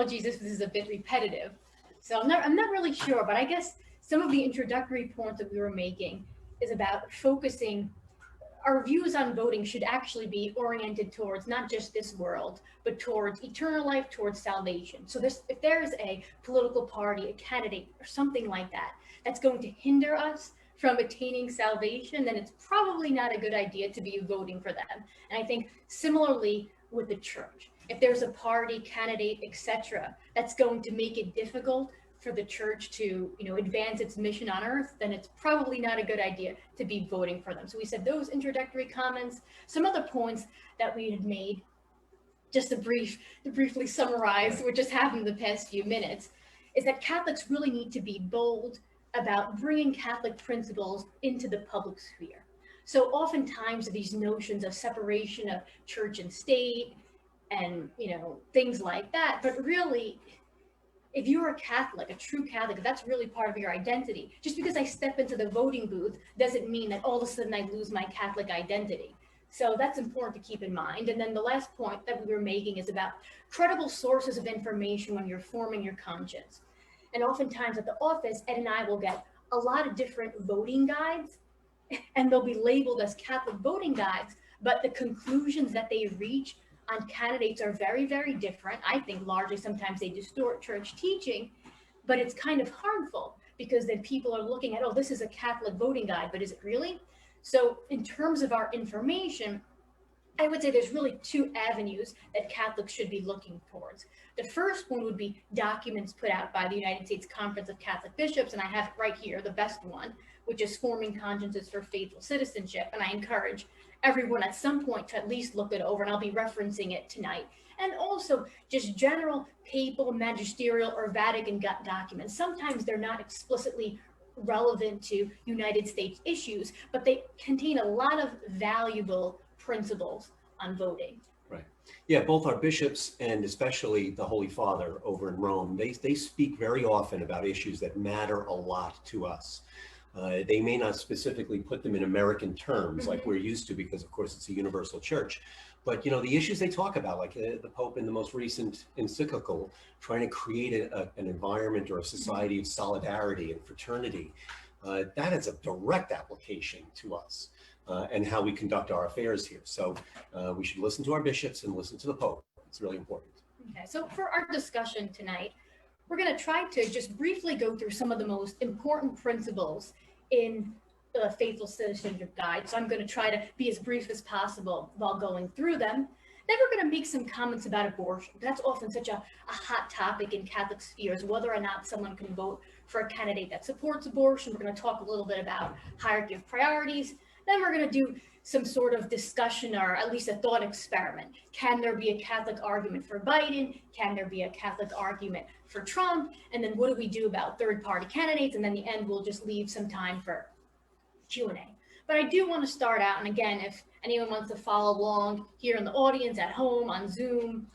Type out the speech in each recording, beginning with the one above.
apologies if this is a bit repetitive. So I'm not really sure, but I guess some of the introductory points that we were making is about focusing our views on voting should actually be oriented towards not just this world, but towards eternal life, towards salvation. So this, if there's a political party, a candidate, or something like that, that's going to hinder us from attaining salvation, then it's probably not a good idea to be voting for them. And I think similarly with the church, if there's a party, candidate, etc., that's going to make it difficult for the church to, advance its mission on earth, then it's probably not a good idea to be voting for them. So we said those introductory comments. Some other points that we had made, just to briefly summarize what just happened in the past few minutes, is that Catholics really need to be bold about bringing Catholic principles into the public sphere. So oftentimes these notions of separation of church and state and, things like that, but really, if you're a Catholic, a true Catholic, that's really part of your identity. Just because I step into the voting booth doesn't mean that all of a sudden I lose my Catholic identity. So that's important to keep in mind. And then the last point that we were making is about credible sources of information when you're forming your conscience. And oftentimes at the office, Ed and I will get a lot of different voting guides, and they'll be labeled as Catholic voting guides, but the conclusions that they reach on candidates are very, very different. I think largely sometimes they distort church teaching, but it's kind of harmful because then people are looking at, oh, this is a Catholic voting guide, but is it really? So in terms of our information, I would say there's really two avenues that Catholics should be looking towards. The first one would be documents put out by the United States Conference of Catholic Bishops, and I have it right here, the best one, which is Forming Consciences for Faithful Citizenship, and I encourage everyone at some point to at least look it over, and I'll be referencing it tonight. And also just general papal, magisterial, or Vatican documents. Sometimes they're not explicitly relevant to United States issues, but they contain a lot of valuable principles on voting. Right. Yeah, both our bishops and especially the Holy Father over in Rome, they speak very often about issues that matter a lot to us. They may not specifically put them in American terms like we're used to, because of course it's a universal church. But the issues they talk about, like the Pope in the most recent encyclical, trying to create an environment or a society of solidarity and fraternity, that is a direct application to us and how we conduct our affairs here. So we should listen to our bishops and listen to the Pope. It's really important. Okay, so for our discussion tonight, we're going to try to just briefly go through some of the most important principles in the Faithful Citizenship Guide. So I'm going to try to be as brief as possible while going through them. Then we're going to make some comments about abortion. That's often such a hot topic in Catholic spheres, whether or not someone can vote for a candidate that supports abortion. We're going to talk a little bit about hierarchy of priorities. Then we're going to do some sort of discussion, or at least a thought experiment. Can there be a Catholic argument for Biden? Can there be a Catholic argument for Trump? And then what do we do about third-party candidates? And then the end, we'll just leave some time for Q&A. But I do want to start out, and again, if anyone wants to follow along here in the audience, at home, on Zoom,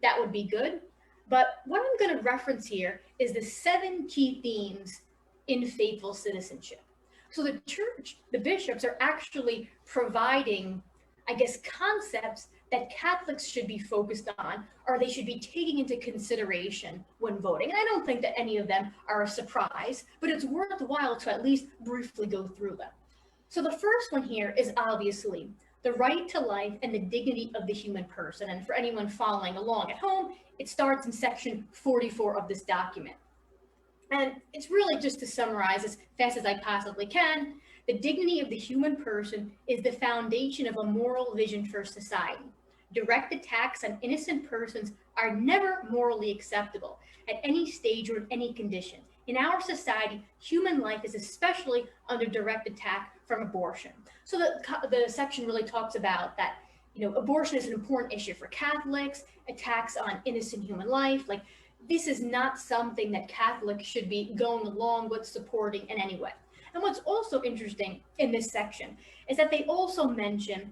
that would be good. But what I'm going to reference here is the 7 key themes in faithful citizenship. So the church, the bishops are actually providing, I guess, concepts that Catholics should be focused on, or they should be taking into consideration when voting. And I don't think that any of them are a surprise, but it's worthwhile to at least briefly go through them. So the first one here is obviously the right to life and the dignity of the human person. And for anyone following along at home, it starts in section 44 of this document. And it's really, just to summarize as fast as I possibly can, the dignity of the human person is the foundation of a moral vision for society. Direct attacks on innocent persons are never morally acceptable at any stage or in any condition. In our society, human life is especially under direct attack from abortion. So the section really talks about that, abortion is an important issue for Catholics, attacks on innocent human life, like, this is not something that Catholics should be going along with supporting in any way. And what's also interesting in this section is that they also mention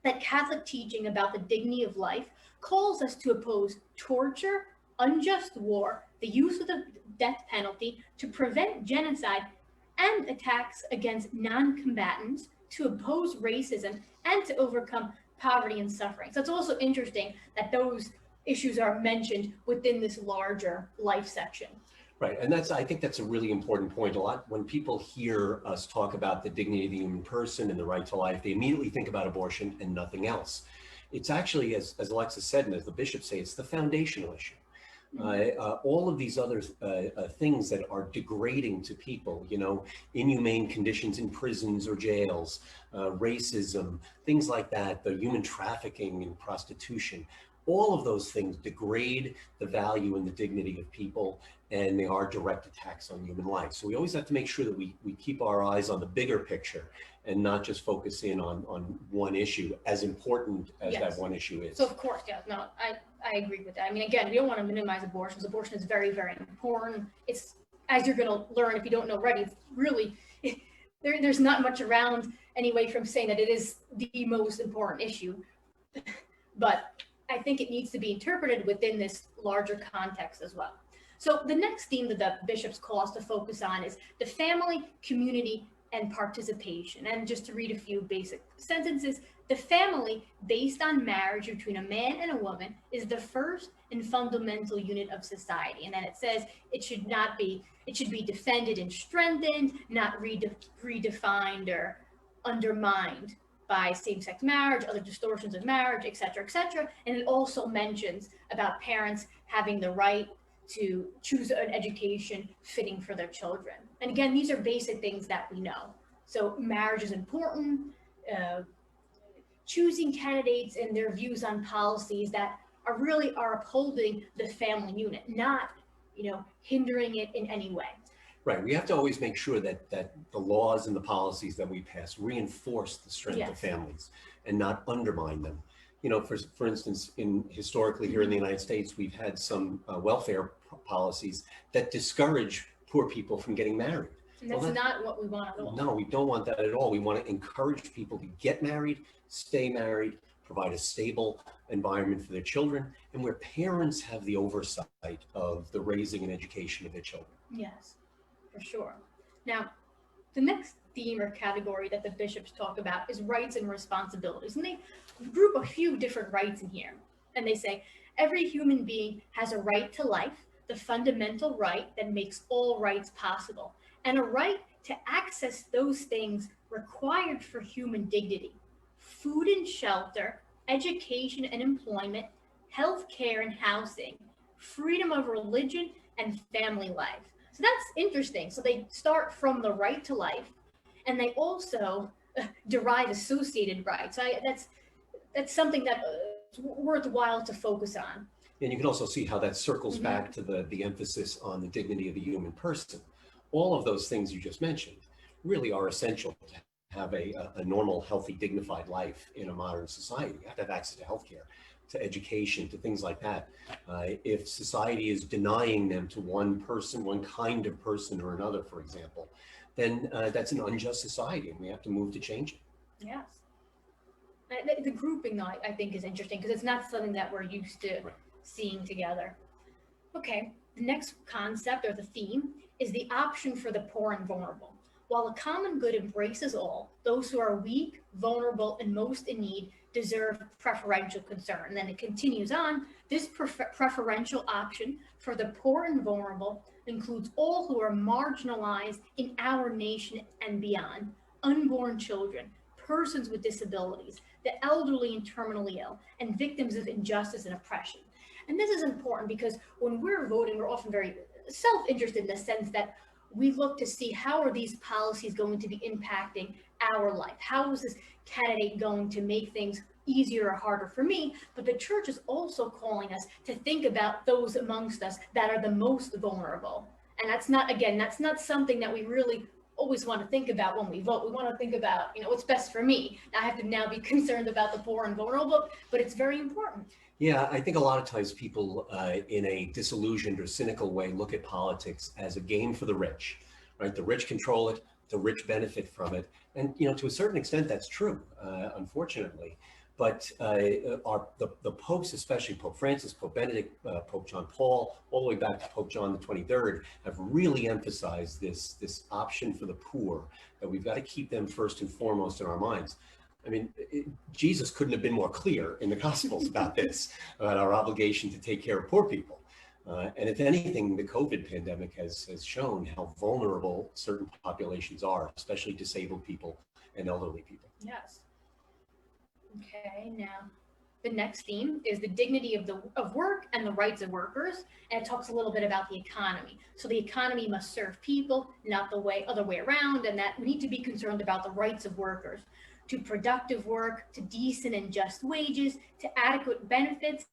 that Catholic teaching about the dignity of life calls us to oppose torture, unjust war, the use of the death penalty, to prevent genocide and attacks against non-combatants, to oppose racism, and to overcome poverty and suffering. So it's also interesting that those issues are mentioned within this larger life section. Right, and I think that's a really important point. A lot, when people hear us talk about the dignity of the human person and the right to life, they immediately think about abortion and nothing else. It's actually, as Alexis said, and as the bishops say, it's the foundational issue. All of these other things that are degrading to people, inhumane conditions in prisons or jails, racism, things like that, the human trafficking and prostitution, all of those things degrade the value and the dignity of people, and they are direct attacks on human life. So we always have to make sure that we keep our eyes on the bigger picture and not just focus in on one issue, as important as Yes. that one issue is. So of course, yeah, no, I agree with that. I mean, again, we don't want to minimize abortions. Abortion is very, very important. It's, as you're going to learn if you don't know already, it's really, there's not much around anyway from saying that it is the most important issue. But I think it needs to be interpreted within this larger context as well. So the next theme that the bishops call us to focus on is the family, community, and participation. And just to read a few basic sentences, the family, based on marriage between a man and a woman, is the first and fundamental unit of society. And then it says it should be defended and strengthened, not redefined or undermined by same-sex marriage, other distortions of marriage, et cetera, and it also mentions about parents having the right to choose an education fitting for their children. And again, these are basic things that we know. So marriage is important, choosing candidates and their views on policies that are upholding the family unit, not, hindering it in any way. Right. We have to always make sure that the laws and the policies that we pass reinforce the strength of families and not undermine them. For instance, historically here in the United States, we've had some welfare policies that discourage poor people from getting married. And that's not what we want at all. No, we don't want that at all. We want to encourage people to get married, stay married, provide a stable environment for their children, and where parents have the oversight of the raising and education of their children. Yes, for sure. Now, the next theme or category that the bishops talk about is rights and responsibilities. And they group a few different rights in here. And they say, every human being has a right to life, the fundamental right that makes all rights possible, and a right to access those things required for human dignity: food and shelter, education and employment, health care and housing, freedom of religion, and family life. So that's interesting. So they start from the right to life, and they also derive associated rights. So that's something that's worthwhile to focus on. And you can also see how that circles back to the emphasis on the dignity of the human person. All of those things you just mentioned really are essential to have a normal, healthy, dignified life in a modern society. You have to have access to healthcare, to education, to things like that. If society is denying them to one person, one kind of person or another, for example, then that's an unjust society, and we have to move to change it. Yes. The grouping, though, I think is interesting because it's not something that we're used to seeing together. Okay, the next concept or the theme is the option for the poor and vulnerable. While the common good embraces all, those who are weak, vulnerable, and most in need deserve preferential concern. And then it continues on, this preferential option for the poor and vulnerable includes all who are marginalized in our nation and beyond: unborn children, persons with disabilities, the elderly and terminally ill, and victims of injustice and oppression. And this is important because when we're voting, we're often very self-interested in the sense that we look to see how are these policies going to be impacting our life? How is this candidate going to make things easier or harder for me? But the church is also calling us to think about those amongst us that are the most vulnerable. And that's not something that we really always want to think about when we vote. We want to think about, what's best for me. I have to now be concerned about the poor and vulnerable, but it's very important. Yeah, I think a lot of times people in a disillusioned or cynical way look at politics as a game for the rich, right? The rich control it, the rich benefit from it. And, to a certain extent, that's true, unfortunately. But the popes, especially Pope Francis, Pope Benedict, Pope John Paul, all the way back to Pope John the 23rd, have really emphasized this option for the poor, that we've got to keep them first and foremost in our minds. I mean, Jesus couldn't have been more clear in the Gospels about this, about our obligation to take care of poor people. And if anything, the COVID pandemic has shown how vulnerable certain populations are, especially disabled people and elderly people. Yes. Okay, now the next theme is the dignity of work and the rights of workers, and it talks a little bit about the economy. So the economy must serve people, not the other way around, and that we need to be concerned about the rights of workers to productive work, to decent and just wages, to adequate benefits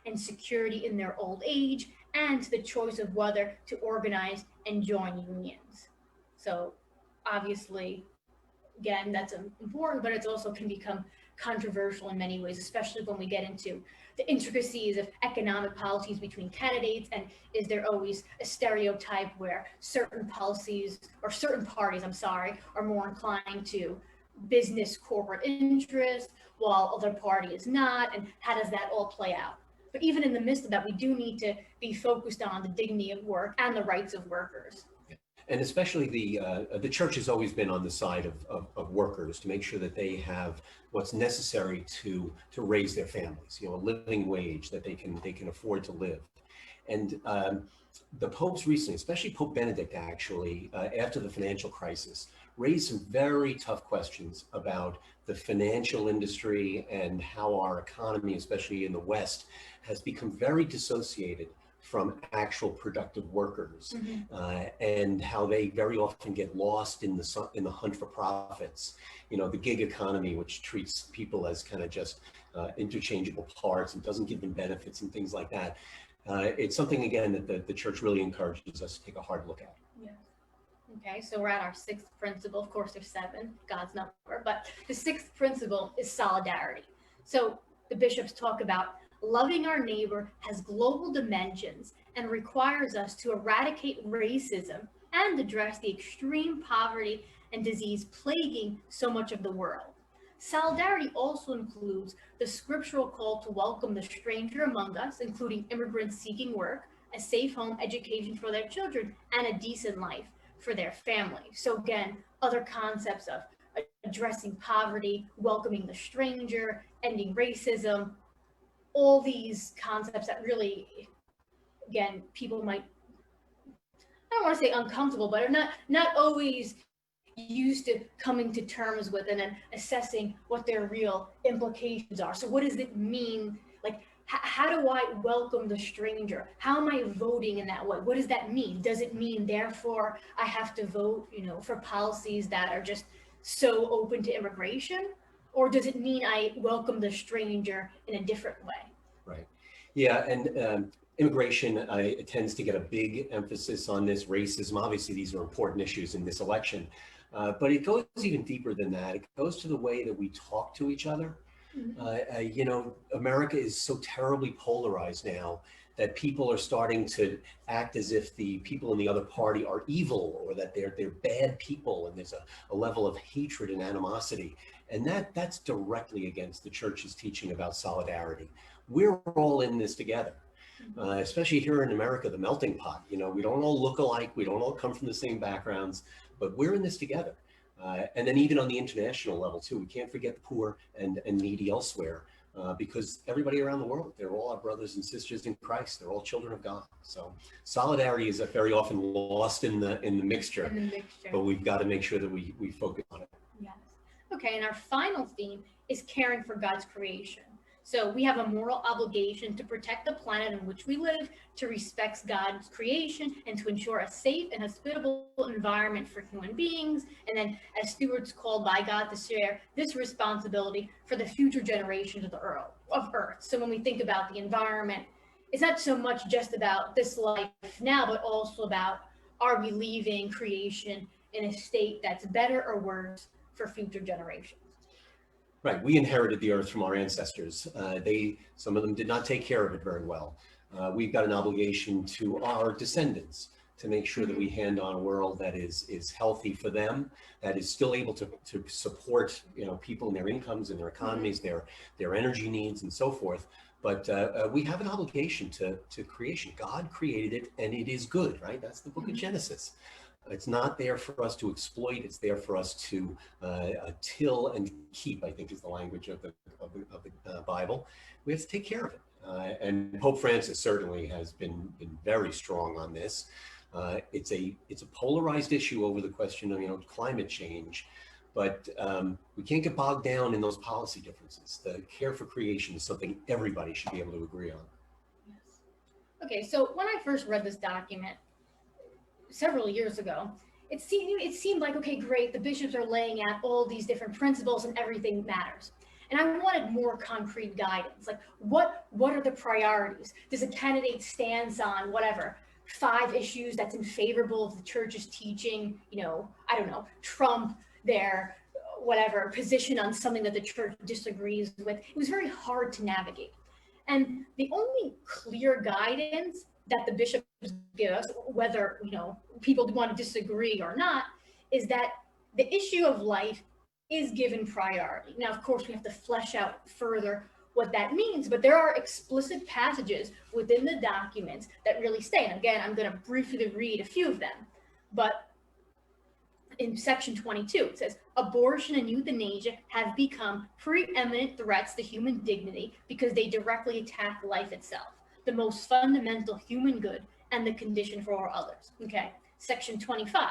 and security in their old age, and to the choice of whether to organize and join unions. So obviously, again, that's important, but it also can become controversial in many ways, especially when we get into the intricacies of economic policies between candidates. And is there always a stereotype where certain policies or certain parties, I'm sorry, are more inclined to business corporate interest while other party is not? And how does that all play out? But even in the midst of that, we do need to be focused on the dignity of work and the rights of workers. And especially the church has always been on the side of workers to make sure that they have what's necessary to raise their families, a living wage that they can afford to live. And the popes recently, especially Pope Benedict actually, after the financial crisis, raised some very tough questions about the financial industry and how our economy, especially in the West, has become very dissociated from actual productive workers, and how they very often get lost in the hunt for profits. The gig economy, which treats people as kind of just interchangeable parts and doesn't give them benefits and things like that. It's something, again, that the church really encourages us to take a hard look at. Yes. Okay, so we're at our sixth principle. Of course, there's 7, God's number, but the sixth principle is solidarity. So the bishops talk about loving our neighbor has global dimensions and requires us to eradicate racism and address the extreme poverty and disease plaguing so much of the world. Solidarity also includes the scriptural call to welcome the stranger among us, including immigrants seeking work, a safe home, education for their children, and a decent life for their family. So again, other concepts of addressing poverty, welcoming the stranger, ending racism, all these concepts that really, again, people might, I don't want to say uncomfortable, but are not always used to coming to terms with and then assessing what their real implications are. So what does it mean? Like, how do I welcome the stranger? How am I voting in that way? What does that mean? Does it mean, therefore, I have to vote, for policies that are just so open to immigration? Or does it mean I welcome the stranger in a different way? Right. Yeah, and immigration tends to get a big emphasis on this. Racism, obviously, these are important issues in this election. But it goes even deeper than that. It goes to the way that we talk to each other. America is so terribly polarized now that people are starting to act as if the people in the other party are evil, or that they're bad people, and there's a level of hatred and animosity. And that's directly against the church's teaching about solidarity. We're all in this together. Especially here in America, the melting pot. We don't all look alike. We don't all come from the same backgrounds, but we're in this together. And then even on the international level too, we can't forget the poor and needy elsewhere, because everybody around the world, they're all our brothers and sisters in Christ. They're all children of God. So solidarity is very often lost in the mixture, but we've got to make sure that we focus on it. Yes. Okay, and our final theme is caring for God's creation. So we have a moral obligation to protect the planet in which we live, to respect God's creation, and to ensure a safe and hospitable environment for human beings. And then as stewards called by God to share this responsibility for the future generations of Earth. So when we think about the environment, it's not so much just about this life now, but also about, are we leaving creation in a state that's better or worse for future generations? Right. We inherited the earth from our ancestors. Some of them did not take care of it very well. We've got an obligation to our descendants to make sure that we hand on a world that is healthy for them, that is still able to support people and their incomes and their economies, their energy needs and so forth. But we have an obligation to creation. God created it and it is good, right? That's the book of Genesis. It's not there for us to exploit. It's there for us to till and keep, I think is the language of the Bible. We have to take care of it. And Pope Francis certainly has been very strong on this. It's a polarized issue over the question of climate change, but we can't get bogged down in those policy differences. The care for creation is something everybody should be able to agree on. Yes. Okay, so when I first read this document several years ago, it seemed like, okay, great, the bishops are laying out all these different principles and everything matters. And I wanted more concrete guidance, like what are the priorities? Does a candidate stands on whatever 5 issues that's in favorable of the church's teaching, I don't know, trump their whatever position on something that the church disagrees with? It was very hard to navigate. And the only clear guidance that the bishops give us, whether people want to disagree or not, is that the issue of life is given priority. Now, of course, we have to flesh out further what that means, but there are explicit passages within the documents that really say, and again, I'm going to briefly read a few of them, but in section 22, it says, abortion and euthanasia have become preeminent threats to human dignity because they directly attack life itself, the most fundamental human good and the condition for all others. Okay, section 25,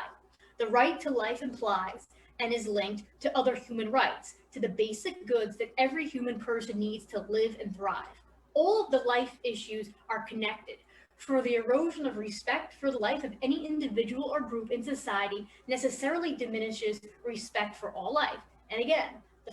the right to life implies and is linked to other human rights, to the basic goods that every human person needs to live and thrive. All of the life issues are connected, for the erosion of respect for the life of any individual or group in society necessarily diminishes respect for all life. And again,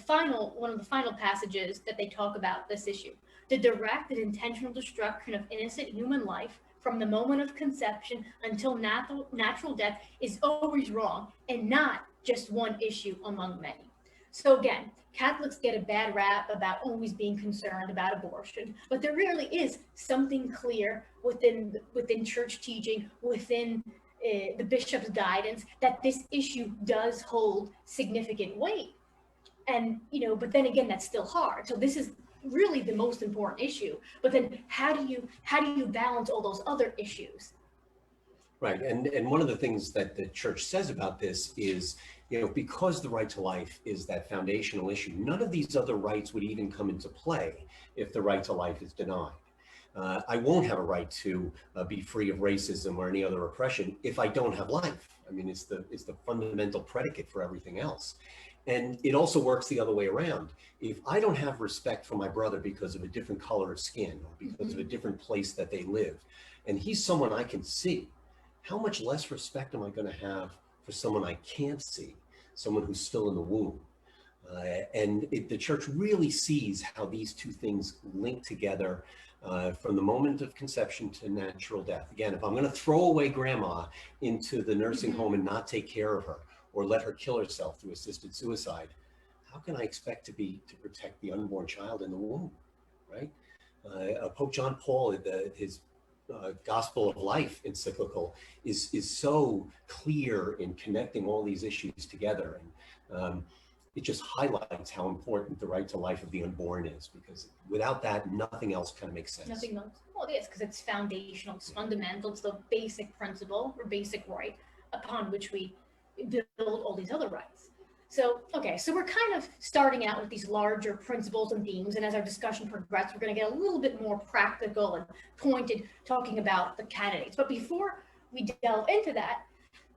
one of the final passages that they talk about this issue, the direct and intentional destruction of innocent human life from the moment of conception until natural death is always wrong and not just one issue among many. So again, Catholics get a bad rap about always being concerned about abortion, but there really is something clear within church teaching, within the bishop's guidance, that this issue does hold significant weight. And but then again, that's still hard. So this is really the most important issue. But then how do you balance all those other issues? Right, and one of the things that the church says about this is, because the right to life is that foundational issue, none of these other rights would even come into play if the right to life is denied. I won't have a right to be free of racism or any other oppression if I don't have life. I mean, it's the fundamental predicate for everything else. And it also works the other way around. If I don't have respect for my brother because of a different color of skin or because of a different place that they live, and he's someone I can see, how much less respect am I going to have for someone I can't see, someone who's still in the womb? The church really sees how these two things link together from the moment of conception to natural death. Again, if I'm going to throw away grandma into the nursing home and not take care of her, or let her kill herself through assisted suicide, how can I expect to protect the unborn child in the womb, right? Pope John Paul, his Gospel of Life encyclical is so clear in connecting all these issues together, and it just highlights how important the right to life of the unborn is, because without that, nothing else kind of makes sense. Nothing else. Well, it is, because it's foundational, it's fundamental, it's the basic principle or basic right upon which we build all these other rights. So, okay, so we're kind of starting out with these larger principles and themes, and as our discussion progresses, we're going to get a little bit more practical and pointed, talking about the candidates. But before we delve into that,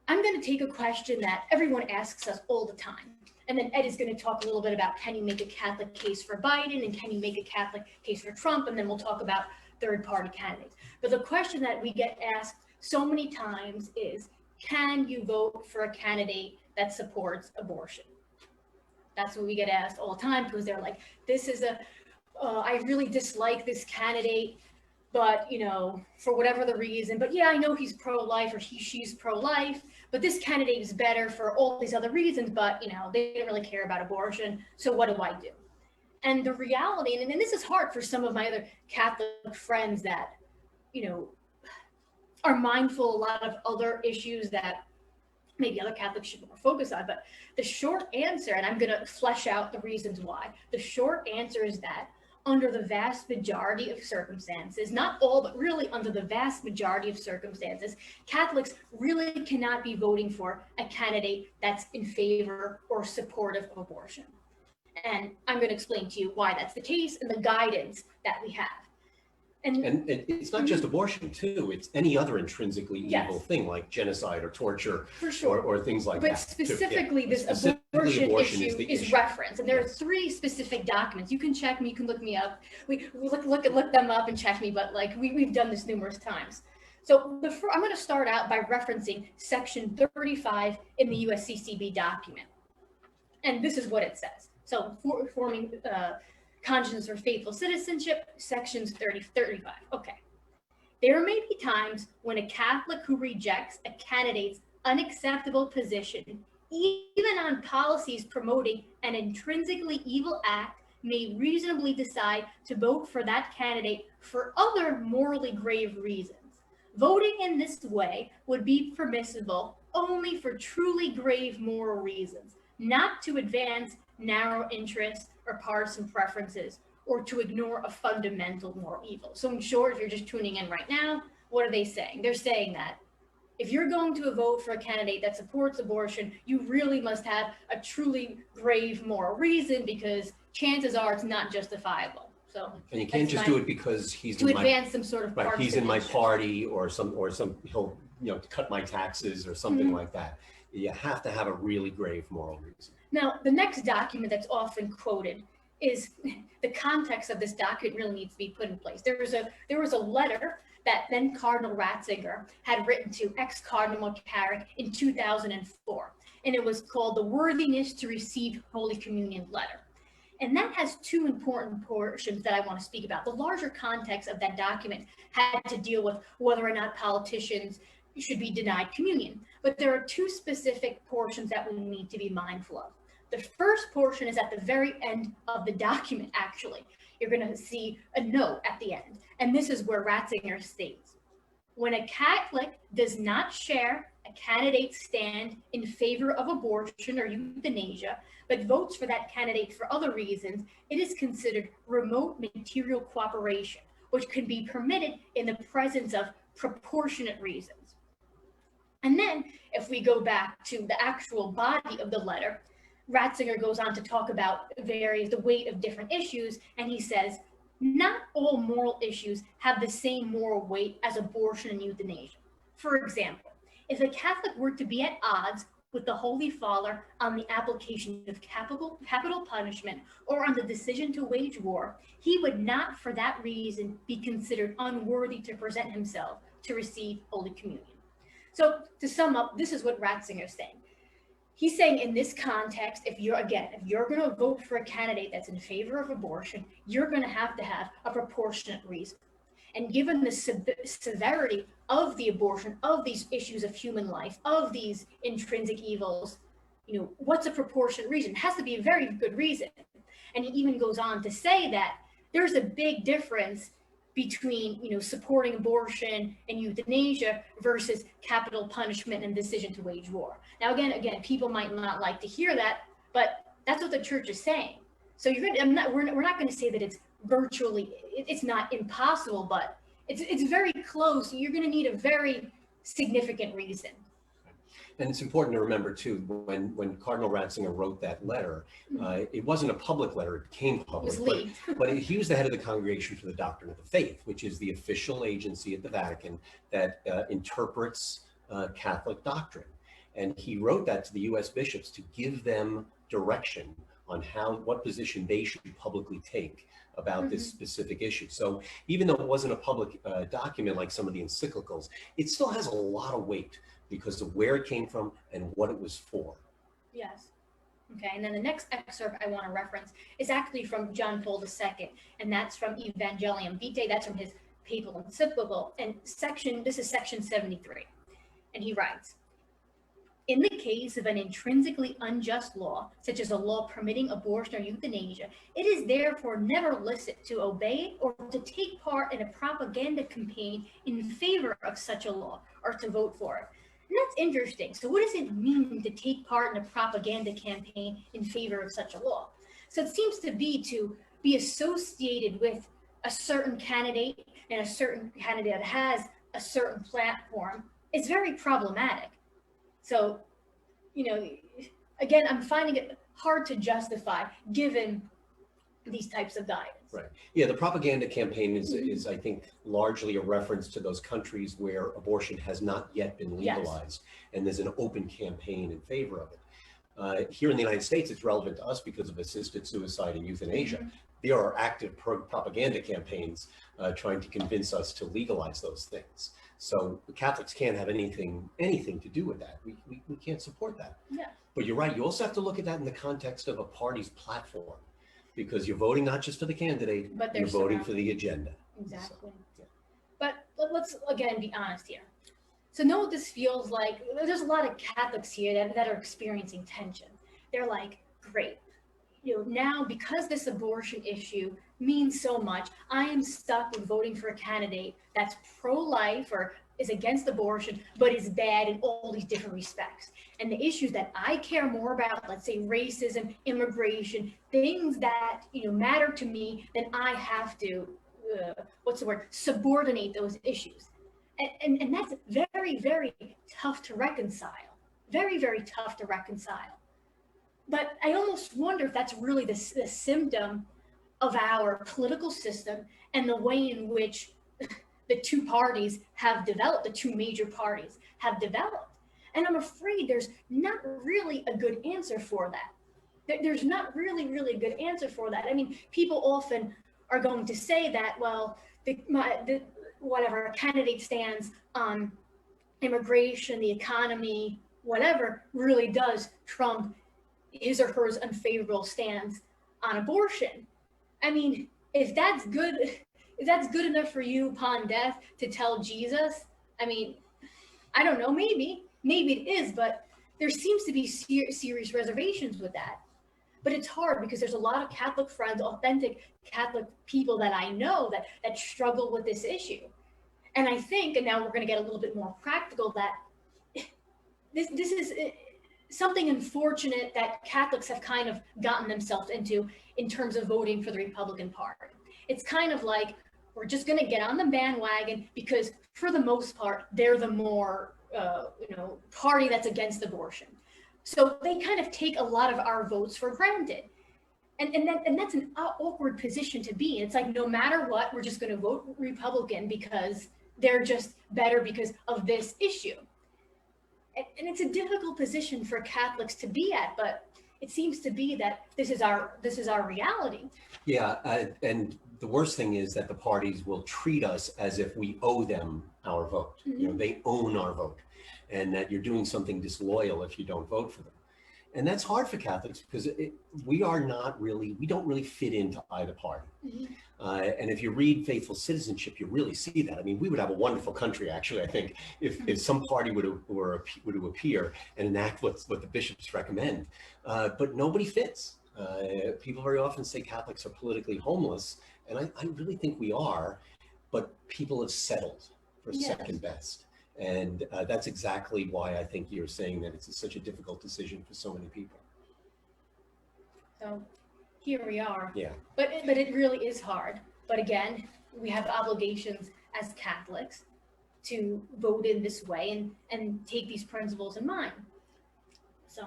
I'm going to take a question that everyone asks us all the time. And then Ed is going to talk a little bit about, can you make a Catholic case for Biden, and can you make a Catholic case for Trump? And then we'll talk about third-party candidates. But the question that we get asked so many times is, can you vote for a candidate that supports abortion? That's what we get asked all the time, because they're like, I really dislike this candidate, but, for whatever the reason, but yeah, I know he's pro-life, or she's pro-life, but this candidate is better for all these other reasons, but, they don't really care about abortion, so what do I do? And the reality, and this is hard for some of my other Catholic friends that, are mindful a lot of other issues that maybe other Catholics should more focus on, but the short answer, and I'm going to flesh out the reasons why, the short answer is that under the vast majority of circumstances, not all, but really under the vast majority of circumstances, Catholics really cannot be voting for a candidate that's in favor or supportive of abortion. And I'm going to explain to you why that's the case and the guidance that we have. And it's not just abortion too, it's any other intrinsically evil Yes. thing like genocide or torture For sure. or things like But that. specifically, Yeah. this Specifically, abortion issue the is referenced, and there are 3 specific documents. You can check me, you can look me up. We look them up and check me, but like we've done this numerous times. So I'm going to start out by referencing section 35 in the USCCB document, and this is what it says. So forming conscience or faithful citizenship, sections 35. Okay. There may be times when a Catholic who rejects a candidate's unacceptable position, even on policies promoting an intrinsically evil act, may reasonably decide to vote for that candidate for other morally grave reasons. Voting in this way would be permissible only for truly grave moral reasons, not to advance narrow interests or partisan preferences, or to ignore a fundamental moral evil. So in short, if you're just tuning in right now, what are they saying? They're saying that if you're going to vote for a candidate that supports abortion, you really must have a truly grave moral reason, because chances are it's not justifiable. So, and you can't just do it because he's to advance some sort of right, he's in my interest. party or some he'll cut my taxes or something like that. You have to have a really grave moral reason. Now, the next document that's often quoted is the context of this document really needs to be put in place. There was a letter that then Cardinal Ratzinger had written to ex-Cardinal Carra in 2004, and it was called the Worthiness to Receive Holy Communion letter. And that has 2 important portions that I want to speak about. The larger context of that document had to deal with whether or not politicians should be denied communion. But there are 2 specific portions that we need to be mindful of. The first portion is at the very end of the document, actually. You're going to see a note at the end. And this is where Ratzinger states, when a Catholic does not share a candidate's stand in favor of abortion or euthanasia, but votes for that candidate for other reasons, it is considered remote material cooperation, which can be permitted in the presence of proportionate reasons. And then if we go back to the actual body of the letter, Ratzinger goes on to talk about the weight of different issues, and he says, not all moral issues have the same moral weight as abortion and euthanasia. For example, if a Catholic were to be at odds with the Holy Father on the application of capital punishment or on the decision to wage war, he would not for that reason be considered unworthy to present himself to receive Holy Communion. So to sum up, this is what Ratzinger is saying. He's saying in this context, if you're going to vote for a candidate that's in favor of abortion, you're going to have a proportionate reason. And given the severity of the abortion, of these issues of human life, of these intrinsic evils, what's a proportionate reason? It has to be a very good reason. And he even goes on to say that there's a big difference between supporting abortion and euthanasia versus capital punishment and decision to wage war. Now again, people might not like to hear that, but that's what the church is saying. So we're not going to say that it's not impossible, but it's very close. You're going to need a very significant reason. And it's important to remember too, when Cardinal Ratzinger wrote that letter, it wasn't a public letter, it became public, but he was the head of the Congregation for the Doctrine of the Faith, which is the official agency at the Vatican that interprets Catholic doctrine. And he wrote that to the US bishops to give them direction on what position they should publicly take about this specific issue. So even though it wasn't a public document like some of the encyclicals, it still has a lot of weight because of where it came from and what it was for. Yes. Okay, and then the next excerpt I want to reference is actually from John Paul II, and that's from Evangelium Vitae, that's from his papal encyclical, and this is section 73. And he writes, in the case of an intrinsically unjust law, such as a law permitting abortion or euthanasia, it is therefore never licit to obey or to take part in a propaganda campaign in favor of such a law or to vote for it. And that's interesting. So what does it mean to take part in a propaganda campaign in favor of such a law? So it seems to be to be associated with a certain candidate and a certain candidate that has a certain platform is very problematic. So, you know, again, I'm finding it hard to justify given these types of guidance. Right. Yeah, the propaganda campaign is I think, largely a reference to those countries where abortion has not yet been legalized, and there's an open campaign in favor of it. Here in the United States, it's relevant to us because of assisted suicide and euthanasia. There are active propaganda campaigns trying to convince us to legalize those things. So the Catholics can't have anything to do with that. We can't support that. Yeah. But you're right. You also have to look at that in the context of a party's platform, because you're voting not just for the candidate, But you're voting for the agenda. Exactly. So, yeah. But let's again be honest here. So know what this feels like. There's a lot of Catholics here that are experiencing tension. They're like, great. You know, now because this abortion issue means so much, I am stuck with voting for a candidate that's pro-life or is against abortion, but is bad in all these different respects. And the issues that I care more about, let's say racism, immigration, things that, you know, matter to me, then I have to, subordinate those issues. And that's very, very tough to reconcile. Very, very tough to reconcile. But I almost wonder if that's really the symptom of our political system and the way in which the two parties have developed, the two major parties have developed. And I'm afraid there's not really a good answer for that. There's not really a good answer for that. I mean, people often are going to say that, well, whatever a candidate stands on immigration, the economy, whatever, really does trump his or her unfavorable stance on abortion. I mean, if that's good enough for you upon death to tell Jesus, I mean, I don't know, maybe it is, but there seems to be serious reservations with that. But it's hard because there's a lot of Catholic friends, authentic Catholic people that I know that struggle with this issue. And I think, and now we're going to get a little bit more practical, that this is something unfortunate that Catholics have kind of gotten themselves into in terms of voting for the Republican Party. It's kind of like, we're just going to get on the bandwagon because for the most part, they're the more, party that's against abortion. So they kind of take a lot of our votes for granted. And that's an awkward position to be in. It's like, no matter what, we're just going to vote Republican because they're just better because of this issue. And it's a difficult position for Catholics to be at, but it seems to be that this is our reality. Yeah, and the worst thing is that the parties will treat us as if we owe them our vote. Mm-hmm. You know, they own our vote, and that you're doing something disloyal if you don't vote for them. And that's hard for Catholics because we don't really fit into either party. Mm-hmm. And if you read Faithful Citizenship, you really see that. I mean, we would have a wonderful country, actually, I think, if some party were to appear and enact what the bishops recommend. But nobody fits. People very often say Catholics are politically homeless, and I really think we are, but people have settled for second best. And that's exactly why I think you're saying that it's such a difficult decision for so many people. So here we are. Yeah. But it really is hard. But again, we have obligations as Catholics to vote in this way and take these principles in mind. So,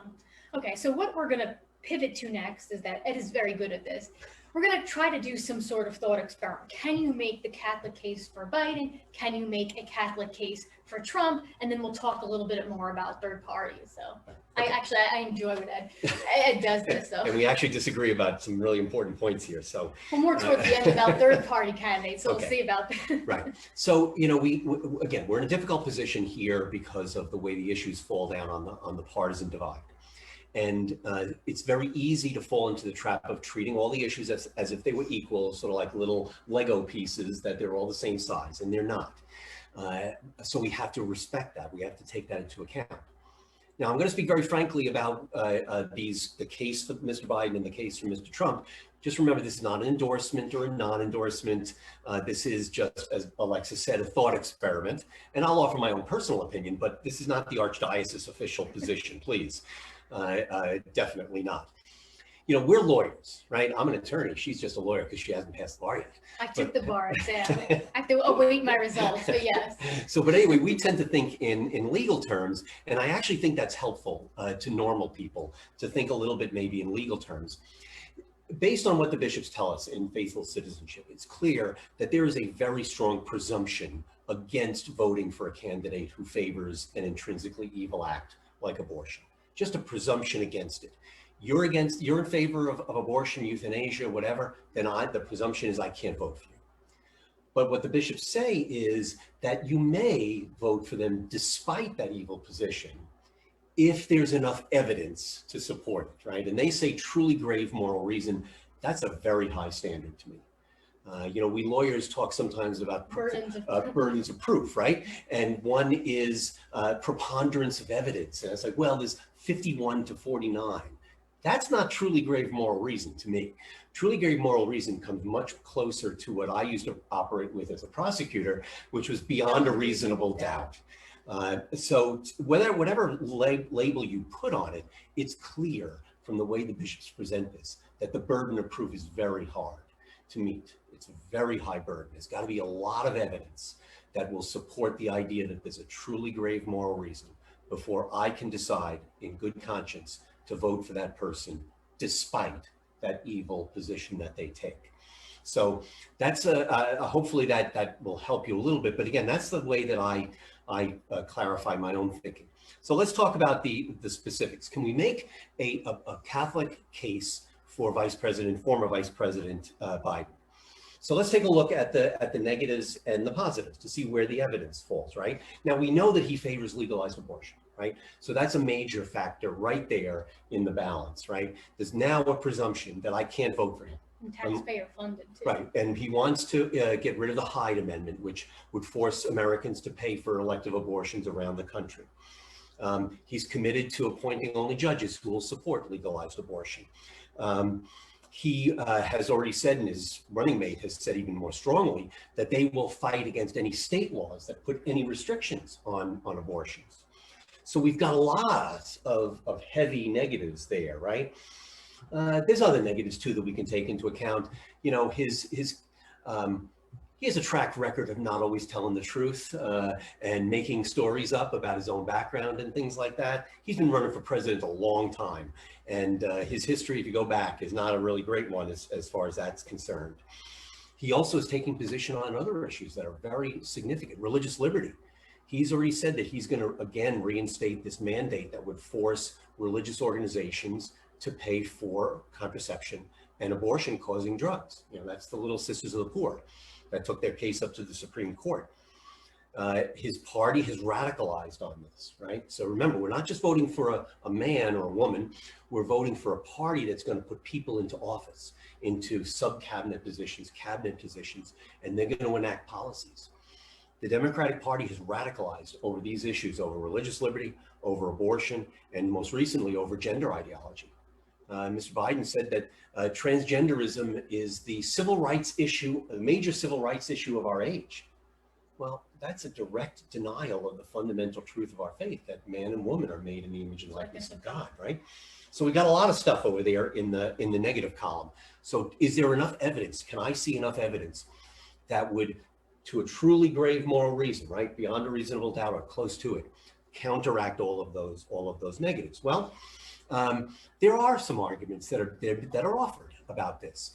okay, so what we're going to pivot to next is that Ed is very good at this. We're going to try to do some sort of thought experiment. Can you make the Catholic case for Biden? Can you make a Catholic case for Trump? And then we'll talk a little bit more about third parties. So okay. I enjoy what Ed does this. So. And we actually disagree about some really important points here. So well, more towards the end about third party candidates. So okay. We'll see about that. Right. So, you know, we're in a difficult position here because of the way the issues fall down on the partisan divide. And it's very easy to fall into the trap of treating all the issues as if they were equal, sort of like little Lego pieces, that they're all the same size, and they're not. So we have to respect that. We have to take that into account. Now, I'm going to speak very frankly about the case for Mr. Biden and the case for Mr. Trump. Just remember, this is not an endorsement or a non-endorsement. This is just, as Alexis said, a thought experiment. And I'll offer my own personal opinion, but this is not the Archdiocese official position, please. Definitely not. we're lawyers, right? I'm an attorney. She's just a lawyer because she hasn't passed the bar yet. I took the bar exam. I have to await my results, but yes. But anyway, we tend to think in legal terms, and I actually think that's helpful to normal people to think a little bit maybe in legal terms. Based on what the bishops tell us in faithful citizenship, it's clear that there is a very strong presumption against voting for a candidate who favors an intrinsically evil act like abortion. Just a presumption against it. You're in favor of abortion, euthanasia, whatever, then the presumption is I can't vote for you. But what the bishops say is that you may vote for them despite that evil position if there's enough evidence to support it, right? And they say truly grave moral reason. That's a very high standard to me. We lawyers talk sometimes about burdens of proof, right? And one is preponderance of evidence. And it's like, well, there's 51 to 49. That's not truly grave moral reason to me. Truly grave moral reason comes much closer to what I used to operate with as a prosecutor, which was beyond a reasonable doubt. So whatever label you put on it, it's clear from the way the bishops present this that the burden of proof is very hard to meet. It's a very high burden. There's got to be a lot of evidence that will support the idea that there's a truly grave moral reason before I can decide in good conscience to vote for that person despite that evil position that they take. So that's hopefully that will help you a little bit. But again, that's the way that I clarify my own thinking. So let's talk about the specifics. Can we make a Catholic case for former Vice President Biden? So let's take a look at the negatives and the positives to see where the evidence falls, right? Now, we know that he favors legalized abortion, right? So that's a major factor right there in the balance, right? There's now a presumption that I can't vote for him. And taxpayer funded too. Right, and he wants to get rid of the Hyde Amendment, which would force Americans to pay for elective abortions around the country. He's committed to appointing only judges who will support legalized abortion. He has already said, and his running mate has said even more strongly, that they will fight against any state laws that put any restrictions on abortions. So we've got a lot of heavy negatives there, right? There's other negatives too that we can take into account. He has a track record of not always telling the truth and making stories up about his own background and things like that. He's been running for president a long time, and his history, if you go back, is not a really great one as far as that's concerned. He also is taking position on other issues that are very significant. Religious liberty. He's already said that he's going to again reinstate this mandate that would force religious organizations to pay for contraception and abortion-causing drugs. That's the Little Sisters of the Poor that took their case up to the Supreme Court. His party has radicalized on this, right? So remember, we're not just voting for a man or a woman, we're voting for a party that's going to put people into office, into sub-cabinet positions, cabinet positions, and they're going to enact policies. The Democratic Party has radicalized over these issues, over religious liberty, over abortion, and most recently over gender ideology. Mr. Biden said that transgenderism is the civil rights issue, a major civil rights issue of our age. Well, that's a direct denial of the fundamental truth of our faith, that man and woman are made in the image and likeness of God, right? So we got a lot of stuff over there in the negative column. So is there enough evidence? Can I see enough evidence that would, to a truly grave moral reason, right, beyond a reasonable doubt or close to it, counteract all of those negatives? Well, there are some arguments that are offered about this.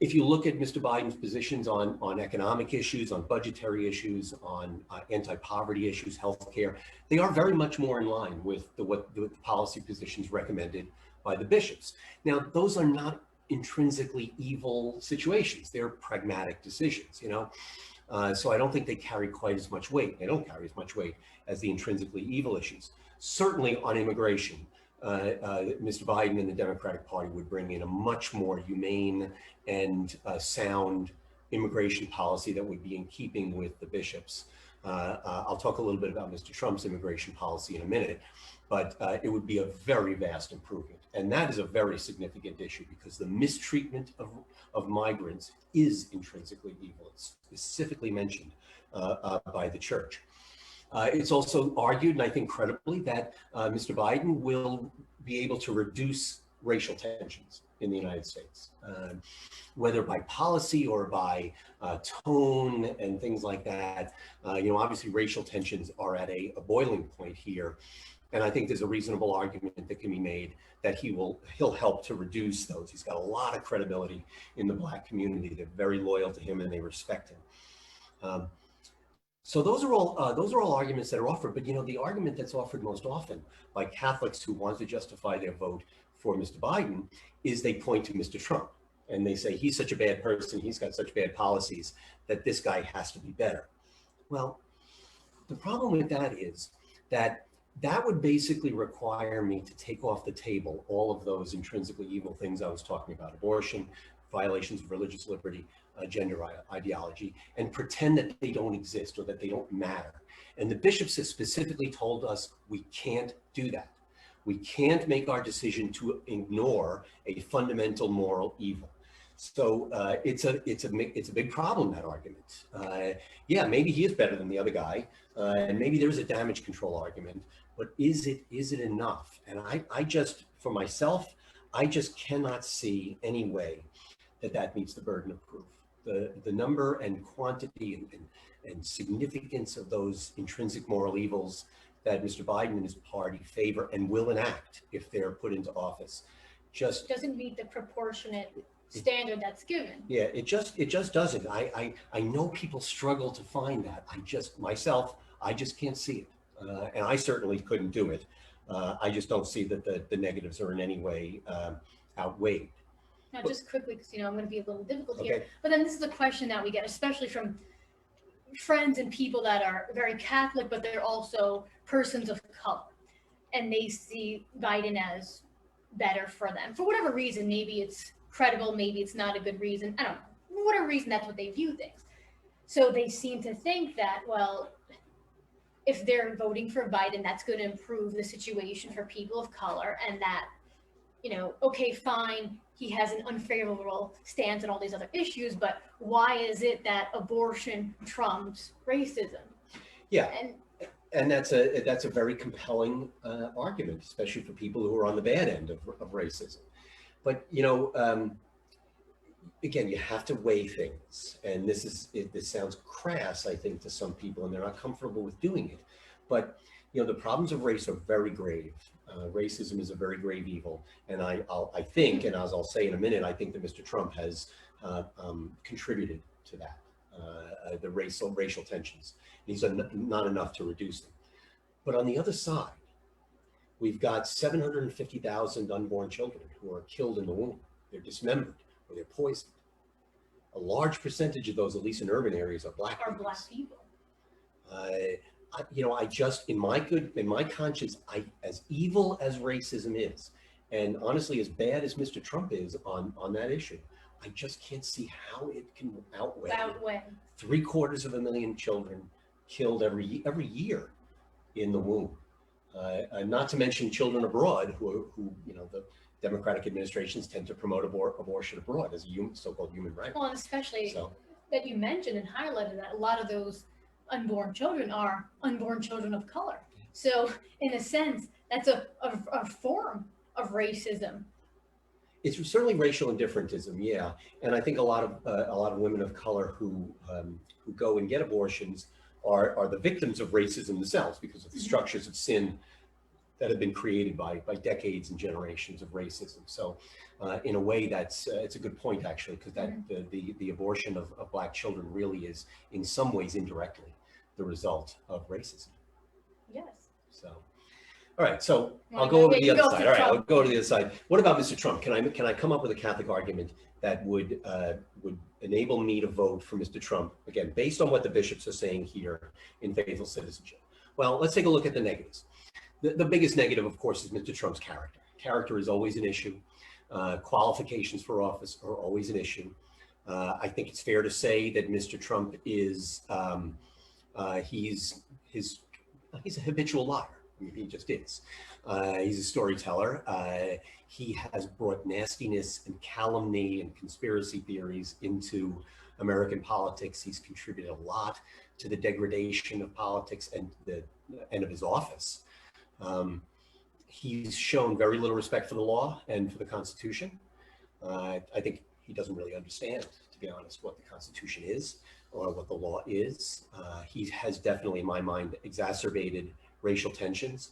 If you look at Mr. Biden's positions on economic issues, on budgetary issues, on anti-poverty issues, healthcare, they are very much more in line with the policy positions recommended by the bishops. Now, those are not intrinsically evil situations. They're pragmatic decisions, so I don't think they carry quite as much weight. They don't carry as much weight as the intrinsically evil issues. Certainly on immigration, Mr. Biden and the Democratic Party would bring in a much more humane and sound immigration policy that would be in keeping with the bishops. I'll talk a little bit about Mr. Trump's immigration policy in a minute, but it would be a very vast improvement. And that is a very significant issue because the mistreatment of migrants is intrinsically evil. It's specifically mentioned by the church. It's also argued, and I think credibly, that Mr. Biden will be able to reduce racial tensions in the United States, whether by policy or by tone and things like that. Obviously racial tensions are at a boiling point here. And I think there's a reasonable argument that can be made that he'll help to reduce those. He's got a lot of credibility in the Black community. They're very loyal to him and they respect him. So those are all arguments that are offered. But the argument that's offered most often by Catholics who want to justify their vote for Mr. Biden is they point to Mr. Trump and they say he's such a bad person, he's got such bad policies that this guy has to be better. Well, the problem with that is that would basically require me to take off the table all of those intrinsically evil things I was talking about: abortion, violations of religious liberty, gender ideology, and pretend that they don't exist or that they don't matter. And the bishops have specifically told us we can't do that. We can't make our decision to ignore a fundamental moral evil. So it's a big problem, that argument. Yeah, maybe he is better than the other guy, and maybe there's a damage control argument, but is it enough? And I just, for myself, I just cannot see any way that meets the burden of proof. The number and quantity and significance of those intrinsic moral evils that Mr. Biden and his party favor and will enact if they're put into office just doesn't meet the proportionate standard that's given. Yeah, it just doesn't. I know people struggle to find that. I just can't see it. And I certainly couldn't do it. I just don't see that the negatives are in any way outweighed. Now, just quickly, because I'm going to be a little difficult here, Okay. but then this is a question that we get, especially from friends and people that are very Catholic, but they're also persons of color, and they see Biden as better for them for whatever reason. Maybe it's credible, maybe it's not a good reason. I don't know. For whatever reason, that's what they view things. So they seem to think that, well, if they're voting for Biden, that's going to improve the situation for people of color, and that, okay, fine, he has an unfavorable stance on all these other issues, but why is it that abortion trumps racism? Yeah, and that's a very compelling argument, especially for people who are on the bad end of racism. But again, you have to weigh things, and this sounds crass, I think, to some people, and they're not comfortable with doing it. But the problems of race are very grave. Racism is a very grave evil, and I think, and as I'll say in a minute, I think that Mr. Trump has contributed to that, the racial tensions. He's done not enough to reduce them. But on the other side, we've got 750,000 unborn children who are killed in the womb. They're dismembered or they're poisoned. A large percentage of those, at least in urban areas, are black people. I just, in my conscience, as evil as racism is, and honestly, as bad as Mr. Trump is on that issue, I just can't see how it can outweigh 750,000 children killed every year in the womb. Not to mention children abroad who the Democratic administrations tend to promote abortion abroad as a so-called human right. Well, and especially that you mentioned and highlighted that a lot of those unborn children are unborn children of color. So in a sense, that's a form of racism. It's certainly racial indifferentism, yeah. And I think a lot of women of color who go and get abortions are the victims of racism themselves because of the structures of sin that have been created by decades and generations of racism. So in a way, it's a good point, actually, because the abortion of Black children really is in some ways indirectly the result of racism. Yes. So, all right. So I'll go over to the other side. All right, I'll go to the other side. What about Mr. Trump? Can I come up with a Catholic argument that would enable me to vote for Mr. Trump, again, based on what the bishops are saying here in faithful citizenship? Well, let's take a look at the negatives. The biggest negative, of course, is Mr. Trump's character. Character is always an issue. Qualifications for office are always an issue. I think it's fair to say that Mr. Trump is he's a habitual liar. I mean, he just is. He's a storyteller. He has brought nastiness and calumny and conspiracy theories into American politics. He's contributed a lot to the degradation of politics and of his office. He's shown very little respect for the law and for the Constitution. I think he doesn't really understand, to be honest, what the Constitution is or what the law is. He has definitely, in my mind, exacerbated racial tensions.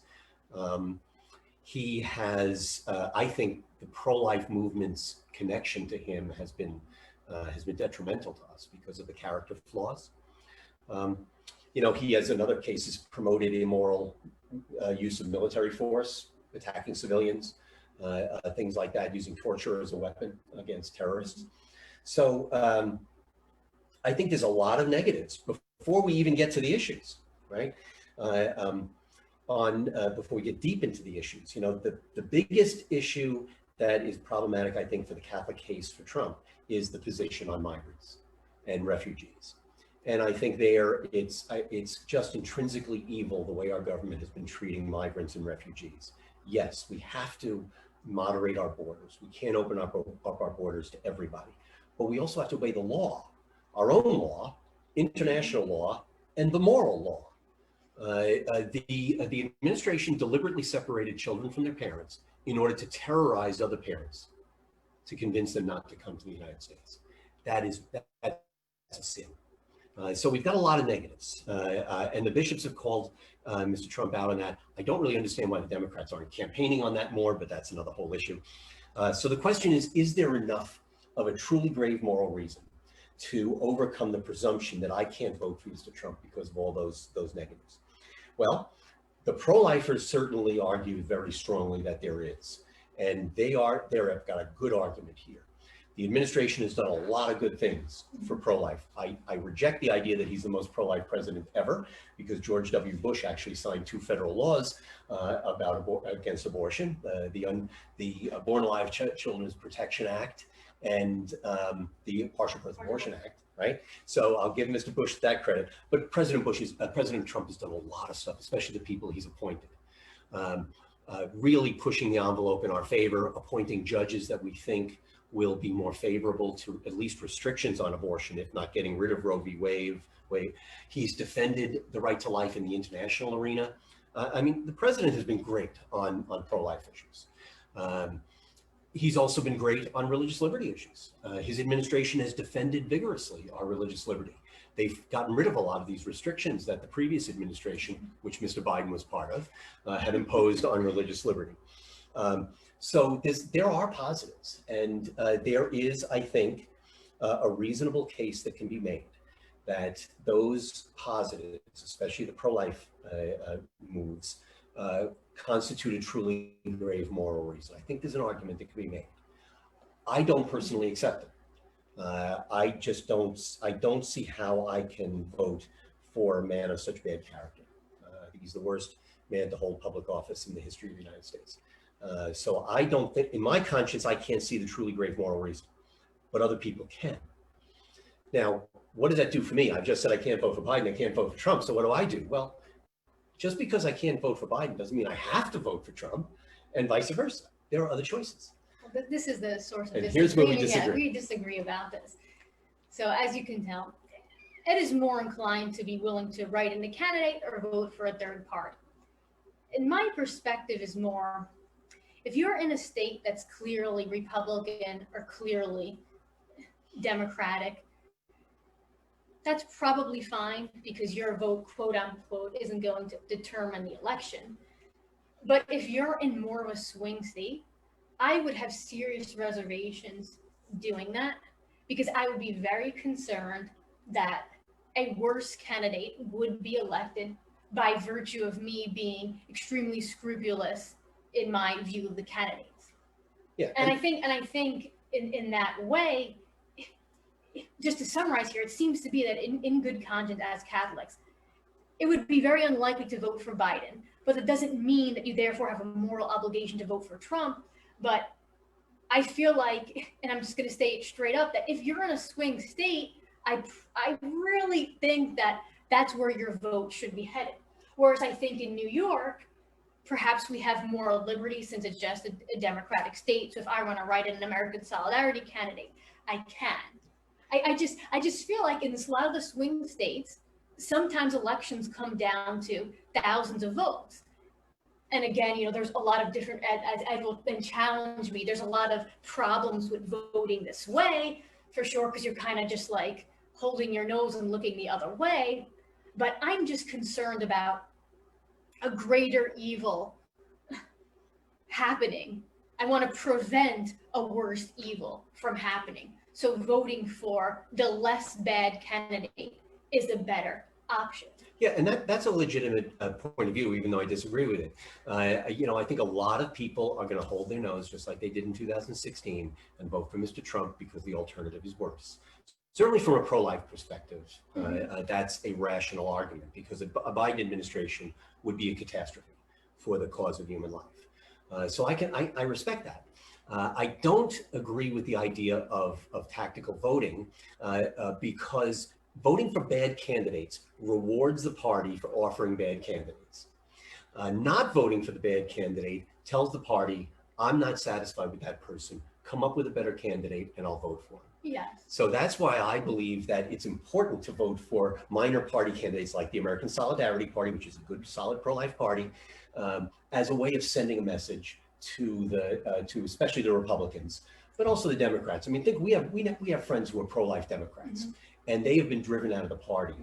He has, I think, the pro-life movement's connection to him has been detrimental to us because of the character flaws. You know, he has in other cases promoted immoral use of military force, attacking civilians, things like that, using torture as a weapon against terrorists. So I think there's a lot of negatives before we even get to the issues, right? Before we get deep into the issues, you know, the biggest issue that is problematic, I think, for the Catholic case for Trump is the position on migrants and refugees. And I think it's just intrinsically evil the way our government has been treating migrants and refugees. Yes, we have to moderate our borders. We can't open up our borders to everybody, but we also have to obey the law, our own law, international law, and the moral law. The administration deliberately separated children from their parents in order to terrorize other parents, to convince them not to come to the United States. That's a sin. So we've got a lot of negatives, and the bishops have called Mr. Trump out on that. I don't really understand why the Democrats aren't campaigning on that more, but that's another whole issue. So the question is there enough of a truly grave moral reason to overcome the presumption that I can't vote for Mr. Trump because of all those negatives? Well, the pro-lifers certainly argue very strongly that there is, and they have got a good argument here. The administration has done a lot of good things for pro-life. I reject the idea that he's the most pro-life president ever, because George W. Bush actually signed 2 federal laws against abortion, the Born Alive Children's Protection Act and the Partial Birth Abortion Act, right? So I'll give Mr. Bush that credit. But President Trump has done a lot of stuff, especially the people he's appointed. Really pushing the envelope in our favor, appointing judges that we think will be more favorable to at least restrictions on abortion, if not getting rid of Roe v. Wade. He's defended the right to life in the international arena. I mean, the president has been great on pro-life issues. He's also been great on religious liberty issues. His administration has defended vigorously our religious liberty. They've gotten rid of a lot of these restrictions that the previous administration, which Mr. Biden was part of, had imposed on religious liberty. So there are positives, and there is, I think, a reasonable case that can be made that those positives, especially the pro-life moves, constitute a truly grave moral reason. I think there's an argument that can be made. I don't personally accept it. I don't see how I can vote for a man of such bad character. I think he's the worst man to hold public office in the history of the United States. So I don't think, in my conscience, I can't see the truly grave moral reason, but other people can. Now, what does that do for me? I've just said I can't vote for Biden, I can't vote for Trump, so what do I do? Well, just because I can't vote for Biden doesn't mean I have to vote for Trump, and vice versa. There are other choices. Well, this is the source of disagreement. Here's where we disagree. Yeah, we disagree about this. So as you can tell, Ed is more inclined to be willing to write in a candidate or vote for a third party. And my perspective is more, if you're in a state that's clearly Republican or clearly Democratic, that's probably fine because your vote, quote unquote, isn't going to determine the election. But if you're in more of a swing state, I would have serious reservations doing that because I would be very concerned that a worse candidate would be elected by virtue of me being extremely scrupulous in my view of the candidates. Yeah. And I think in that way, just to summarize here, it seems to be that in good conscience as Catholics, it would be very unlikely to vote for Biden, but that doesn't mean that you therefore have a moral obligation to vote for Trump. But I feel like, and I'm just going to say it straight up, that if you're in a swing state, I really think that that's where your vote should be headed. Whereas I think in New York, perhaps we have moral liberty since it's just a democratic state. So if I want to write in an American Solidarity candidate, I can. I just feel like in a lot of the swing states, sometimes elections come down to thousands of votes. And again, there's a lot of different, as will then challenge me, there's a lot of problems with voting this way, for sure, because you're kind of just like holding your nose and looking the other way. But I'm just concerned about a greater evil happening. I want to prevent a worse evil from happening. So voting for the less bad candidate is a better option. Yeah, and that's a legitimate point of view, even though I disagree with it. I think a lot of people are going to hold their nose, just like they did in 2016, and vote for Mr. Trump because the alternative is worse. Certainly from a pro-life perspective, that's a rational argument, because a Biden administration would be a catastrophe for the cause of human life. So I respect that. I don't agree with the idea of tactical voting because voting for bad candidates rewards the party for offering bad candidates. Not voting for the bad candidate tells the party, I'm not satisfied with that person. Come up with a better candidate and I'll vote for him. Yes. So that's why I believe that it's important to vote for minor party candidates like the American Solidarity Party, which is a good, solid pro-life party, as a way of sending a message to especially the Republicans, but also the Democrats. I mean, think we have friends who are pro-life Democrats, and they have been driven out of the party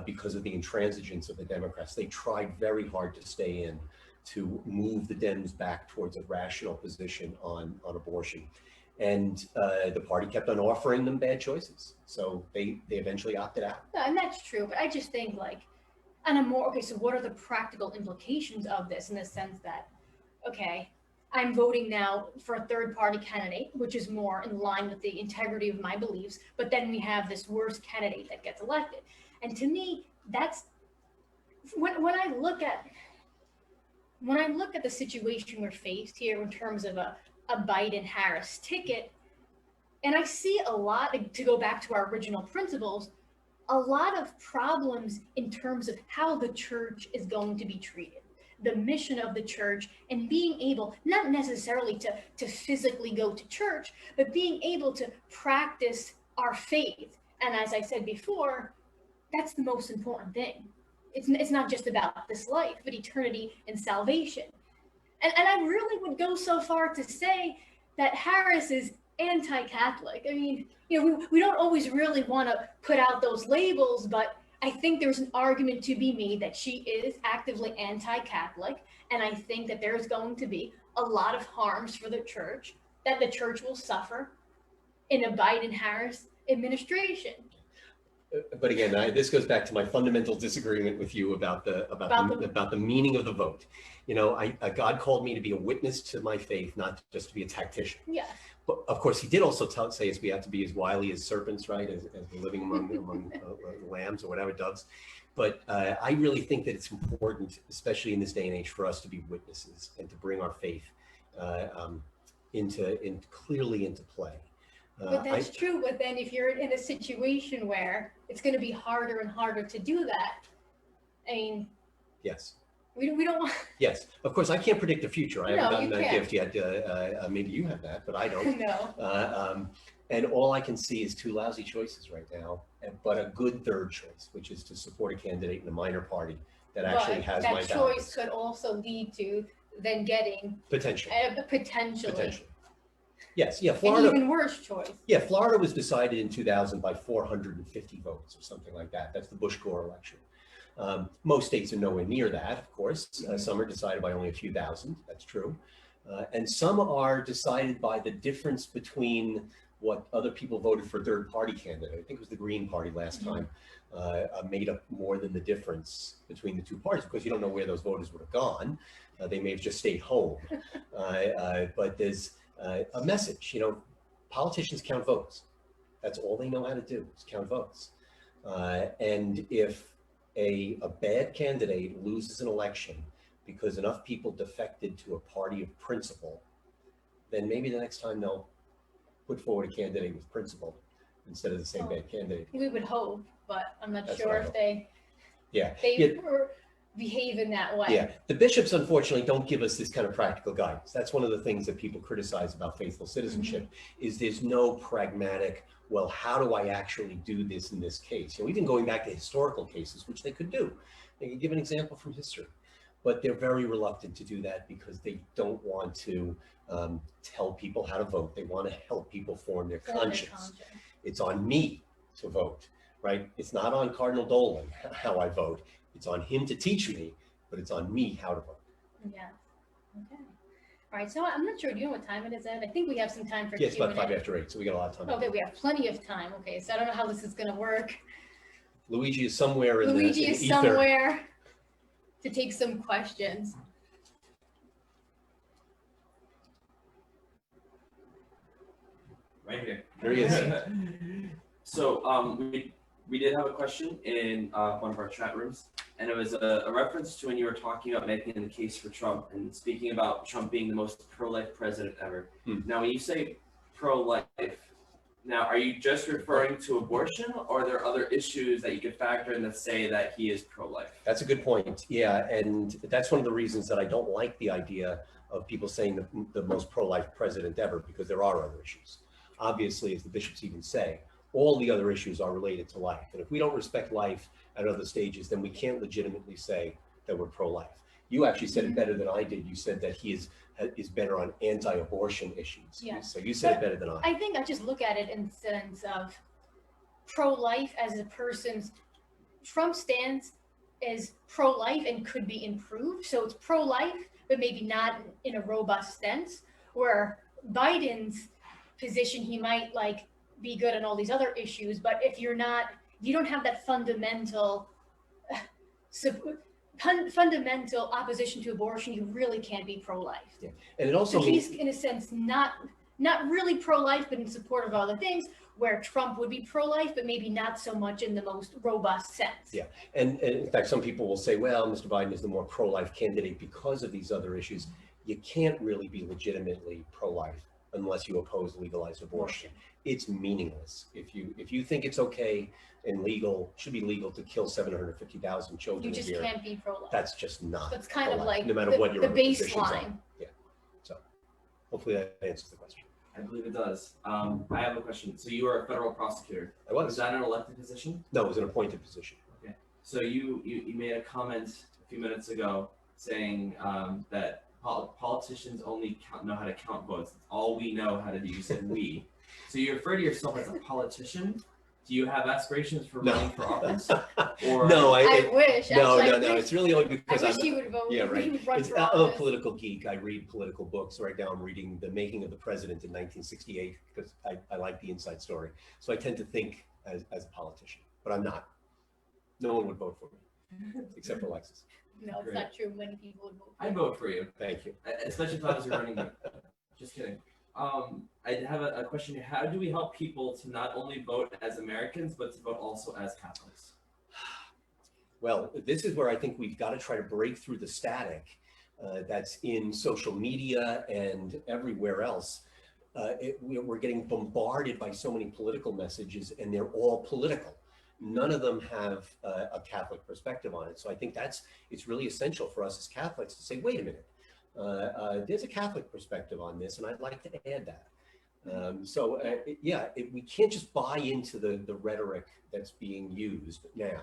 because of the intransigence of the Democrats. They tried very hard to stay in, to move the Dems back towards a rational position on abortion. And the party kept on offering them bad choices. So they eventually opted out. No, and that's true. But I just think so what are the practical implications of this, in the sense that, okay, I'm voting now for a third party candidate, which is more in line with the integrity of my beliefs, but then we have this worst candidate that gets elected. And to me, that's when I look at the situation we're faced here in terms of a Biden-Harris ticket, and I see a lot, to go back to our original principles, a lot of problems in terms of how the church is going to be treated, the mission of the church, and being able, not necessarily to physically go to church, but being able to practice our faith. And as I said before, that's the most important thing. It's not just about this life, but eternity and salvation. And I really would go so far to say that Harris is anti-Catholic. I mean, we don't always really want to put out those labels, but I think there's an argument to be made that she is actively anti-Catholic. And I think that there's going to be a lot of harms for the church, that the church will suffer in a Biden-Harris administration. But again, this goes back to my fundamental disagreement with you about the meaning of the vote. God called me to be a witness to my faith, not just to be a tactician. Yeah. But of course, he did also say we have to be as wily as serpents, right? As we're living among lambs or whatever, doves. But I really think that it's important, especially in this day and age, for us to be witnesses and to bring our faith clearly into play. But that's true. But then if you're in a situation where it's going to be harder and harder to do that, I mean, yes, we don't want. Yes, of course, I can't predict the future. I haven't gotten that can't. gift yet. Maybe you have that, but I don't. No. And all I can see is two lousy choices right now, but a good third choice, which is to support a candidate in a minor party that actually has my values. That choice could also lead to then getting potentially. Yes, yeah, Florida. An even worse choice. Yeah, Florida was decided in 2000 by 450 votes or something like that. That's the Bush-Gore election. Most states are nowhere near that, of course. Some are decided by only a few thousand. That's true. And some are decided by the difference between what other people voted for third-party candidate. I think it was the Green Party last time, made up more than the difference between the two parties, because you don't know where those voters would have gone. They may have just stayed home. But there's a message, politicians count votes. That's all they know how to do, is count votes. And if a bad candidate loses an election because enough people defected to a party of principle, then maybe the next time they'll put forward a candidate with principle instead of the same bad candidate. We would hope, but I'm not That's sure if they behave in that way. Yeah, the bishops unfortunately don't give us this kind of practical guidance. That's one of the things that people criticize about faithful citizenship, is there's no pragmatic, well, how do I actually do this in this case? Even going back to historical cases, which they could do. They could give an example from history. but they're very reluctant to do that because they don't want to tell people how to vote. They want to help people form their conscience. It's on me to vote, right? It's not on Cardinal Dolan how I vote. It's on him to teach me, but it's on me how to vote. Yeah. Okay. All right. So I'm not sure. Do you know what time it is, Ed? I think we have some time for Yeah, it's Q&A. about 5 after 8, so we got a lot of time. Okay, we have plenty of time. Okay, so I don't know how this is going to work. Luigi is somewhere in Luigi the is ether. somewhere to take some questions. Right here. There he is. So we did have a question in one of our chat rooms, and it was a reference to when you were talking about making the case for Trump and speaking about Trump being the most pro-life president ever. Now, when you say pro-life, now are you just referring to abortion, or are there other issues that you could factor in that say that he is pro-life? That's a good point. Yeah, and that's one of the reasons that I don't like the idea of people saying the most pro-life president ever, because there are other issues. Obviously, as the bishops even say, all the other issues are related to life. And if we don't respect life at other stages, then we can't legitimately say that we're pro-life. You actually said it better than I did. You said that he is better on anti-abortion issues. Yeah. So you said it better than I. I think I just look at it in the sense of pro-life as a person's, Trump stands as pro-life and could be improved. So it's pro-life, but maybe not in a robust sense, where Biden's position, he might like be good on all these other issues, but if you don't have that fundamental opposition to abortion, you really can't be pro-life. Yeah. And it also so he's in a sense not really pro-life, but in support of other things, where Trump would be pro-life, but maybe not so much in the most robust sense. Yeah, and in fact, some people will say, well, Mr. Biden is the more pro-life candidate because of these other issues. You can't really be legitimately pro-life unless you oppose legalized abortion. It's meaningless. If you think it's okay and should be legal to kill 750,000 children you just a year, can't be pro-life. that's just not. That's kind of like no matter what your the positions are. baseline. Yeah. So hopefully that answers the question. I believe it does. I have a question. So you are a federal prosecutor. I was. Was that an elected position? No, it was an appointed position. Okay. So you made a comment a few minutes ago saying that politicians only know how to count votes. That's all we know how to do. You said we. So you refer to yourself as a politician. Do you have aspirations for running for office? Or No, I wish. No, Actually, no. It's really only because I wish he would vote. Yeah, right. He would run I'm for a office. political geek. I read political books. Right now I'm reading The Making of the President in 1968 because I like the inside story. So I tend to think as a politician, but I'm not. No one would vote for me, except for Alexis. No, it's Great. not true. Many people would vote. I'd vote for you, Thank you. especially if I was your running mate. Just kidding. I have a question here. How do we help people to not only vote as Americans, but to vote also as Catholics? Well, this is where I think we've got to try to break through the static that's in social media and everywhere else. We're getting bombarded by so many political messages, and they're all political. None of them have a Catholic perspective on it. So I think it's really essential for us as Catholics to say, wait a minute, there's a Catholic perspective on this, and I'd like to add that. We can't just buy into the rhetoric that's being used now.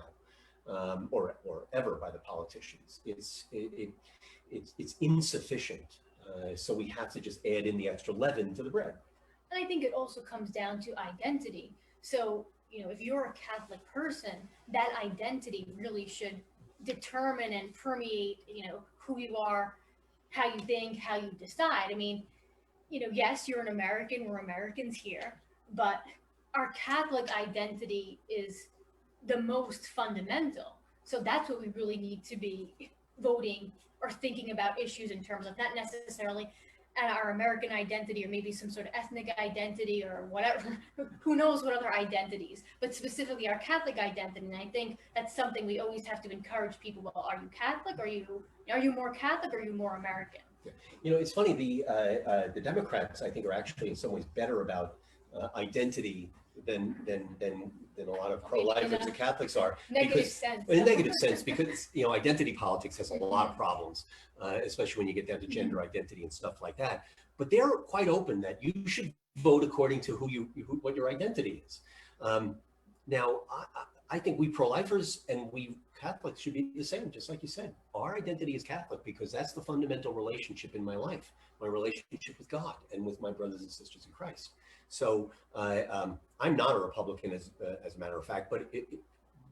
Or ever by the politicians. It's insufficient. So we have to just add in the extra leaven to the bread. And I think it also comes down to identity. So, if you're a Catholic person, that identity really should determine and permeate, who you are, how you think, how you decide. I mean, yes, you're an American, we're Americans here, but our Catholic identity is the most fundamental. So that's what we really need to be voting or thinking about issues in terms of, not necessarily our American identity or maybe some sort of ethnic identity or whatever, who knows what other identities, but specifically our Catholic identity. And I think that's something we always have to encourage people. Well, are you Catholic? Are you more Catholic? Or are you more American? It's funny, the Democrats, I think, are actually in some ways better about identity than a lot of pro-lifers and Catholics are. Negative sense. In a negative sense, because identity politics has a lot of problems, especially when you get down to gender identity and stuff like that. But they're quite open that you should vote according to what your identity is. Now, I think we pro-lifers and we Catholics should be the same, just like you said. Our identity is Catholic because that's the fundamental relationship in my life, my relationship with God and with my brothers and sisters in Christ. So I'm not a Republican, as a matter of fact, but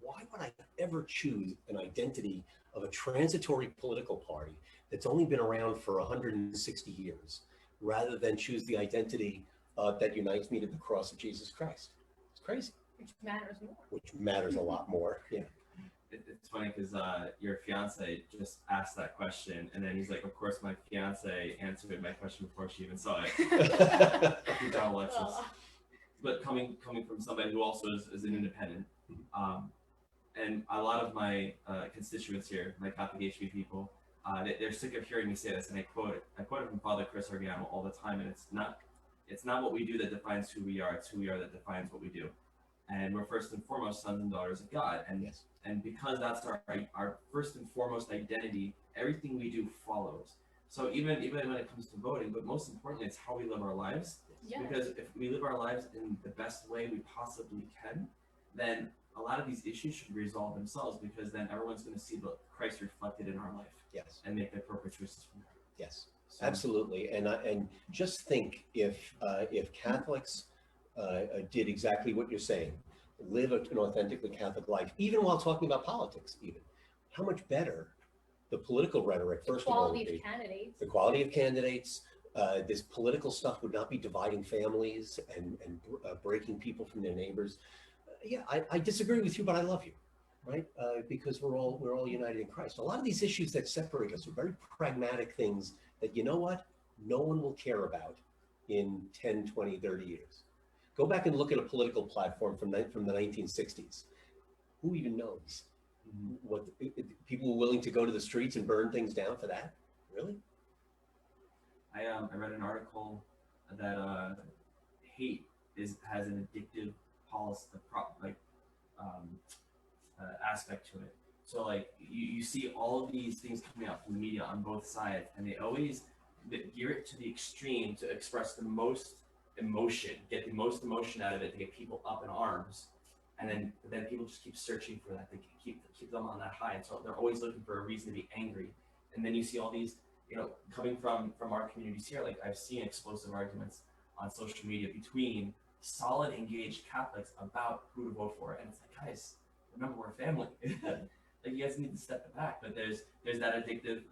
why would I ever choose an identity of a transitory political party that's only been around for 160 years, rather than choose the identity that unites me to the cross of Jesus Christ? It's crazy. Which matters more. Which matters a lot more. Yeah. It's funny because your fiance just asked that question, and then he's like, "Of course, my fiance answered my question before she even saw it." Good job, Alexis. But coming from somebody who also is an independent, and a lot of my constituents here, my Catholic HB people, they're sick of hearing me say this, and I quote it from Father Chris Organo all the time, and it's not what we do that defines who we are; it's who we are that defines what we do. And we're first and foremost sons and daughters of God, and Yes. And because that's our first and foremost identity, everything we do follows. So even when it comes to voting, but most importantly, it's how we live our lives. Yeah. Because if we live our lives in the best way we possibly can, then a lot of these issues should resolve themselves, because then everyone's going to see the Christ reflected in our life. Yes. And make the appropriate choices from there. Yes. So, Absolutely. And just think if Catholics did exactly what you're saying, live an authentically Catholic life, even while talking about politics, even how much better the political rhetoric, first of all, would be. Candidates. The quality of candidates. This political stuff would not be dividing families and breaking people from their neighbors. Yeah, I disagree with you, but I love you, right? Because we're all united in Christ. A lot of these issues that separate us are very pragmatic things that, you know what, no one will care about in 10, 20, 30 years. Go back and look at a political platform from the 1960s. Who even knows? What people were willing to go to the streets and burn things down for that? Really? I read an article that hate has an addictive policy, aspect to it. So like you see all of these things coming out from the media on both sides, and they always gear it to the extreme to express the most emotion, get the most emotion out of it, to get people up in arms, and then people just keep searching for that. They keep them on that high, and so they're always looking for a reason to be angry. And then you see all these, coming from our communities here, like I've seen explosive arguments on social media between solid, engaged Catholics about who to vote for, and it's like, guys, remember, we're a family. Like, you guys need to step back. But there's that addictive,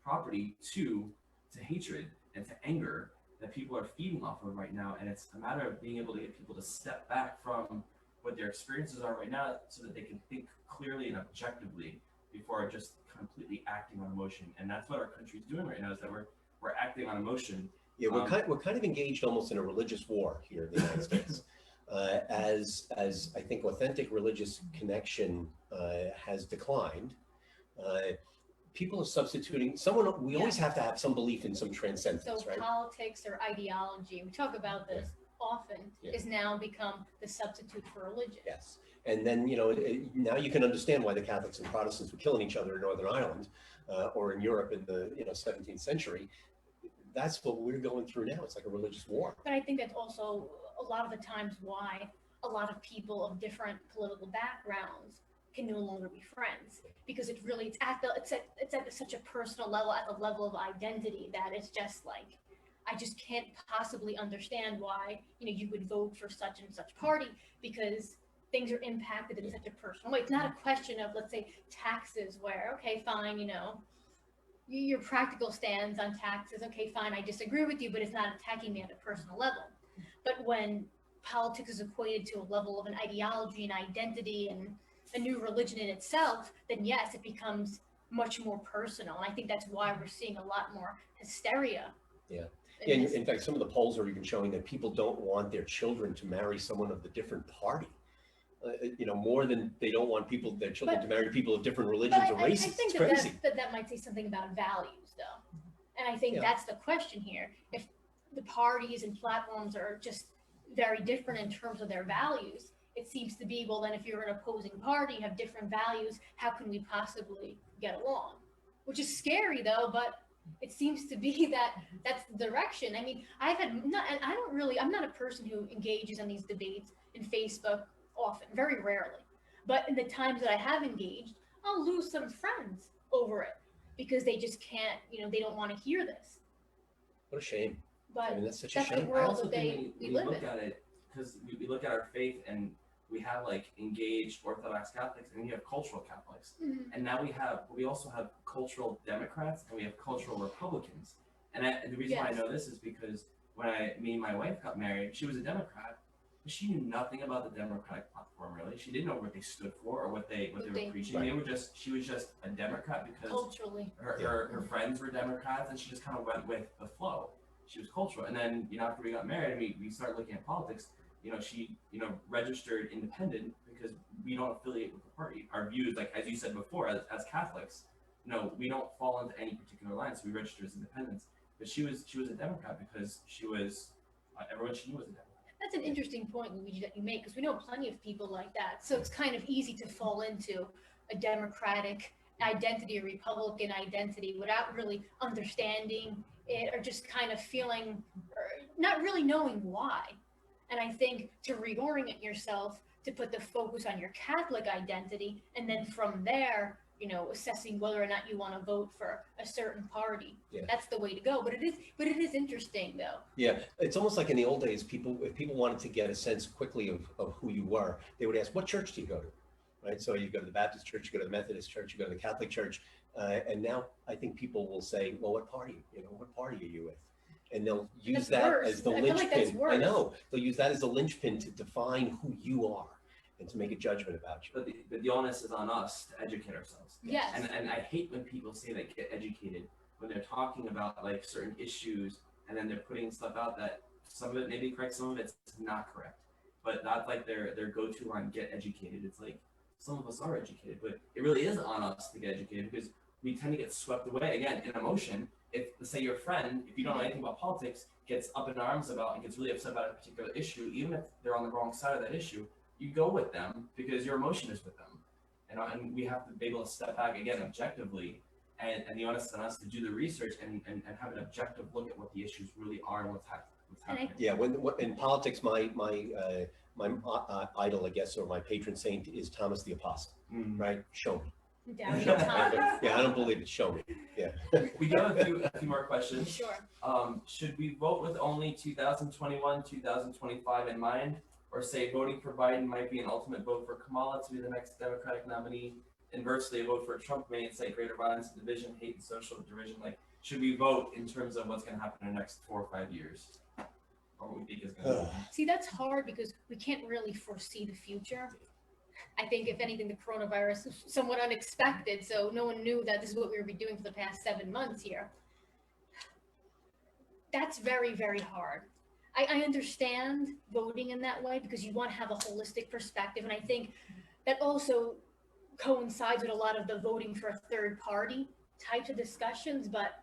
property to hatred and to anger that people are feeding off of right now, and it's a matter of being able to get people to step back from what their experiences are right now, so that they can think clearly and objectively before just completely acting on emotion. And that's what our country's doing right now, is that we're acting on emotion. Yeah, we're kind of engaged almost in a religious war here in the United States. As I think authentic religious connection has declined, people are substituting we always have to have some belief in some transcendence, So right? politics or ideology, we talk about this often, is now become the substitute for religion. Yes. And then, now you can understand why the Catholics and Protestants were killing each other in Northern Ireland or in Europe in the 17th century. That's what we're going through now. It's like a religious war. But I think that's also a lot of the times why a lot of people of different political backgrounds can no longer be friends, because it's at such a personal level, at the level of identity, that it's just like, I just can't possibly understand why you would vote for such and such party, because things are impacted in such a personal way. It's not a question of, let's say, taxes, where, okay, fine, your practical stance on taxes, okay, fine, I disagree with you, but it's not attacking me at a personal level. But when politics is equated to a level of an ideology and identity and a new religion in itself, then yes, it becomes much more personal. And I think that's why we're seeing a lot more hysteria. Yeah. In fact, some of the polls are even showing that people don't want their children to marry someone of the different party. More than they don't want their children to marry people of different religions or races. I think it's crazy. that might say something about values, though. And I think that's the question here. If the parties and platforms are just very different in terms of their values, it seems to be, well, then if you're an opposing party, you have different values, how can we possibly get along? Which is scary, though, but it seems to be that's the direction. I mean, I'm not a person who engages in these debates in Facebook often, very rarely. But in the times that I have engaged, I'll lose some friends over it because they just can't, they don't want to hear this. What a shame. I But mean, that's such a that's the shame. I world also that think we we live look in. at it because we look at our faith and we have like engaged Orthodox Catholics and we have cultural Catholics. Mhm. And now we also have cultural Democrats and we have cultural Republicans. And the reason why I Yes. know this is because when me and my wife got married, she was a Democrat, but she knew nothing about the Democratic platform really. She didn't know what they stood for or what they were preaching. Right. She was just a Democrat because Culturally. her friends were Democrats and she just kind of went with the flow. She was cultural. And then, after we got married and we started looking at politics, she, registered independent because we don't affiliate with the party. Our views, like, as you said before, as Catholics, we don't fall into any particular line, so we registered as independents. But she was a Democrat because she was, everyone she knew was a Democrat. That's an interesting point, Luigi, that you make, because we know plenty of people like that. So it's kind of easy to fall into a Democratic identity or Republican identity without really understanding it or just kind of feeling, or not really knowing why. And I think to reorient yourself, to put the focus on your Catholic identity, and then from there, assessing whether or not you want to vote for a certain party. Yeah. That's the way to go. But it is interesting though. Yeah, it's almost like in the old days, if people wanted to get a sense quickly of who you were, they would ask, what church do you go to? Right? So you go to the Baptist church, you go to the Methodist church, you go to the Catholic church. And now I think people will say, well, what party are you with? And they'll use That's that worse. as the I feel like that's linchpin. worse. I know. They'll use that as the linchpin to define who you are and to make a judgment about you. But the onus is on us to educate ourselves. Yes. And I hate when people say they get educated when they're talking about like certain issues and then they're putting stuff out that some of it may be correct, some of it's not correct. But that's like their go-to line, get educated. It's like some of us are educated, but it really is on us to get educated because we tend to get swept away again in emotion. If, let's say, your friend, if you don't know anything about politics, gets up in arms about and gets really upset about a particular issue, even if they're on the wrong side of that issue, you go with them because your emotion is with them. And we have to be able to step back again objectively, and the onus on us to do the research and have an objective look at what the issues really are and what's happening. Yeah, when in politics, my idol, I guess, or my patron saint is Thomas the Apostle. Right? Show me. Down your time. Yeah, I don't believe it. Show me. Yeah. We got a few more questions. Sure. Should we vote with only 2021, 2025 in mind, or say voting for Biden might be an ultimate vote for Kamala to be the next Democratic nominee? Inversely, a vote for Trump may incite greater violence, division, hate, and social division. Like, should we vote in terms of what's going to happen in the next 4 or 5 years, or what we think is going to happen? See, that's hard because we can't really foresee the future. I think, if anything, the coronavirus is somewhat unexpected, so no one knew that this is what we would be doing for the past 7 months here. That's very, very hard. I understand voting in that way because you want to have a holistic perspective, and I think that also coincides with a lot of the voting for a third party types of discussions, but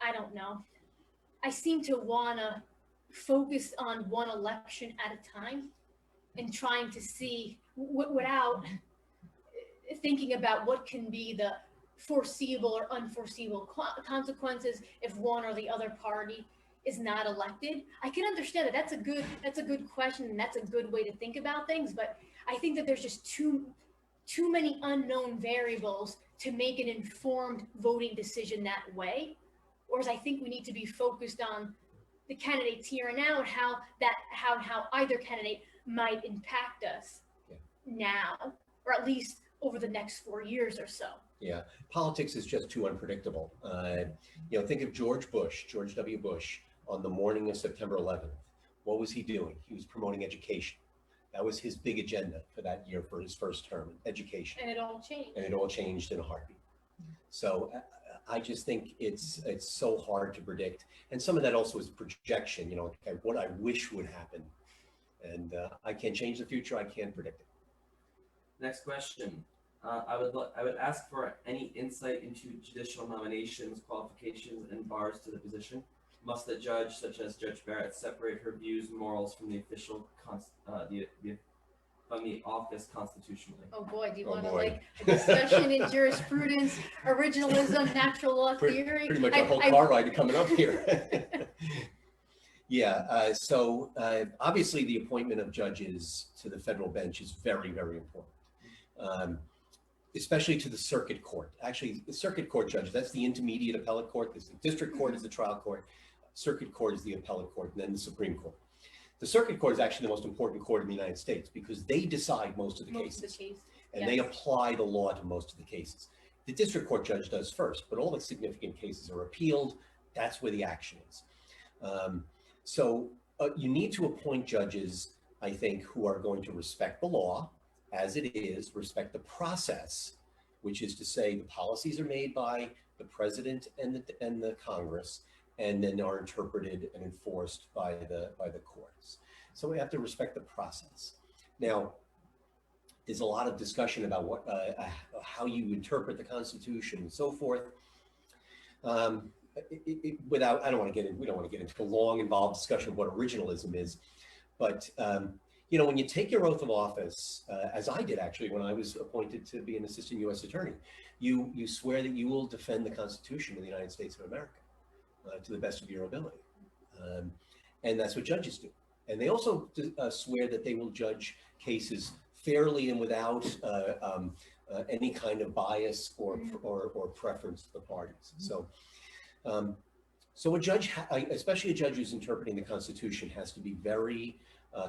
I don't know. I seem to want to focus on one election at a time and trying to see without thinking about what can be the foreseeable or unforeseeable consequences if one or the other party is not elected. I can understand that. That's a good question, and that's a good way to think about things. But I think that there's just too many unknown variables to make an informed voting decision that way. Whereas I think we need to be focused on the candidates here and now and how either candidate might impact us now, or at least over the next 4 years or so. Yeah, politics is just too unpredictable. Think of George W. Bush, on the morning of September 11th. What was he doing? He was promoting education. That was his big agenda for that year, for his first term, education. And it all changed. And it all changed in a heartbeat. So I just think it's so hard to predict. And some of that also is projection, what I wish would happen. And I can't change the future. I can't predict it. Next question. I would ask for any insight into judicial nominations, qualifications, and bars to the position. Must the judge, such as Judge Barrett, separate her views and morals from the official from the office constitutionally? Oh boy, do you Oh want to boy. like a discussion in jurisprudence, originalism, natural law theory? Pretty much a whole car ride coming up here. Obviously the appointment of judges to the federal bench is very, very important, especially to the circuit court. Actually, the circuit court judge, that's the intermediate appellate court. The district court is the trial court. Circuit court is the appellate court, and then the Supreme Court. The circuit court is actually the most important court in the United States because they decide most of the cases. And they apply the law to most of the cases. The district court judge does first, but all the significant cases are appealed. That's where the action is. You need to appoint judges, I think, who are going to respect the law as it is, respect the process, which is to say the policies are made by the president and the Congress, and then are interpreted and enforced by the courts. So we have to respect the process. Now, there's a lot of discussion about how you interpret the Constitution and so forth. We don't want to get into a long, involved discussion of what originalism is, but when you take your oath of office, as I did actually when I was appointed to be an assistant U.S. attorney, you swear that you will defend the Constitution of the United States of America to the best of your ability, and that's what judges do. And they also swear that they will judge cases fairly and without any kind of bias or preference to the parties. So a judge, especially a judge who's interpreting the Constitution, has to be very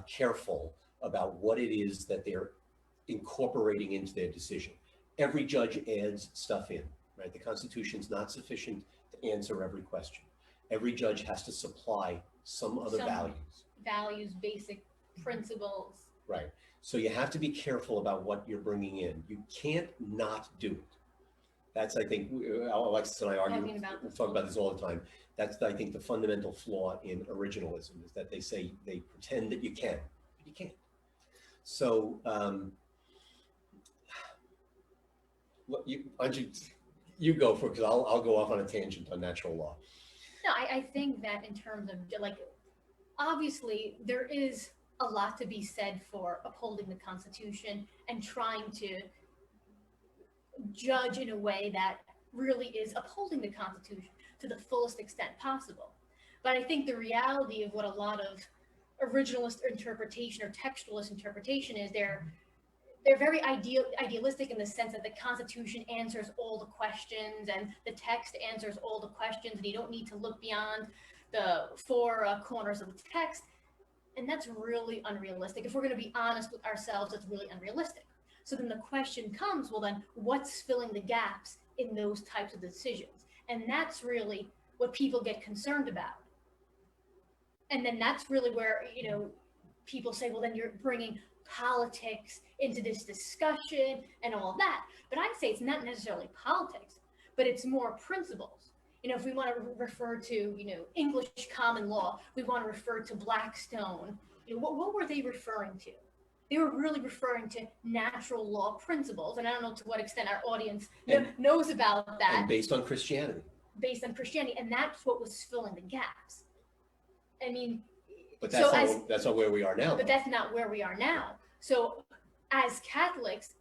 careful about what it is that they're incorporating into their decision. Every judge adds stuff in, right? The Constitution's not sufficient to answer every question. Every judge has to supply some other values, basic principles. Right. So you have to be careful about what you're bringing in. You can't not do it. That's, I think, Alexis and I talk about this all the time. That's, I think, the fundamental flaw in originalism, is that they pretend that you can, but you can't. So, you go for it, because I'll go off on a tangent on natural law. No, I think that in terms of, obviously there is a lot to be said for upholding the Constitution and trying to judge in a way that really is upholding the Constitution to the fullest extent possible. But I think the reality of what a lot of originalist interpretation or textualist interpretation is, they're very idealistic in the sense that the Constitution answers all the questions and the text answers all the questions, and you don't need to look beyond the four corners of the text. And that's really unrealistic. If we're going to be honest with ourselves, it's really unrealistic. So then the question comes, well then, what's filling the gaps in those types of decisions? And that's really what people get concerned about. And then that's really where, people say, well, then you're bringing politics into this discussion and all that. But I'd say it's not necessarily politics, but it's more principles. If we want to refer to, English common law, we want to refer to Blackstone. What were they referring to? They were really referring to natural law principles. And I don't know to what extent our audience knows about that. And based on Christianity. And that's what was filling the gaps. I mean, but that's not where we are now. But that's not where we are now. So as Catholics,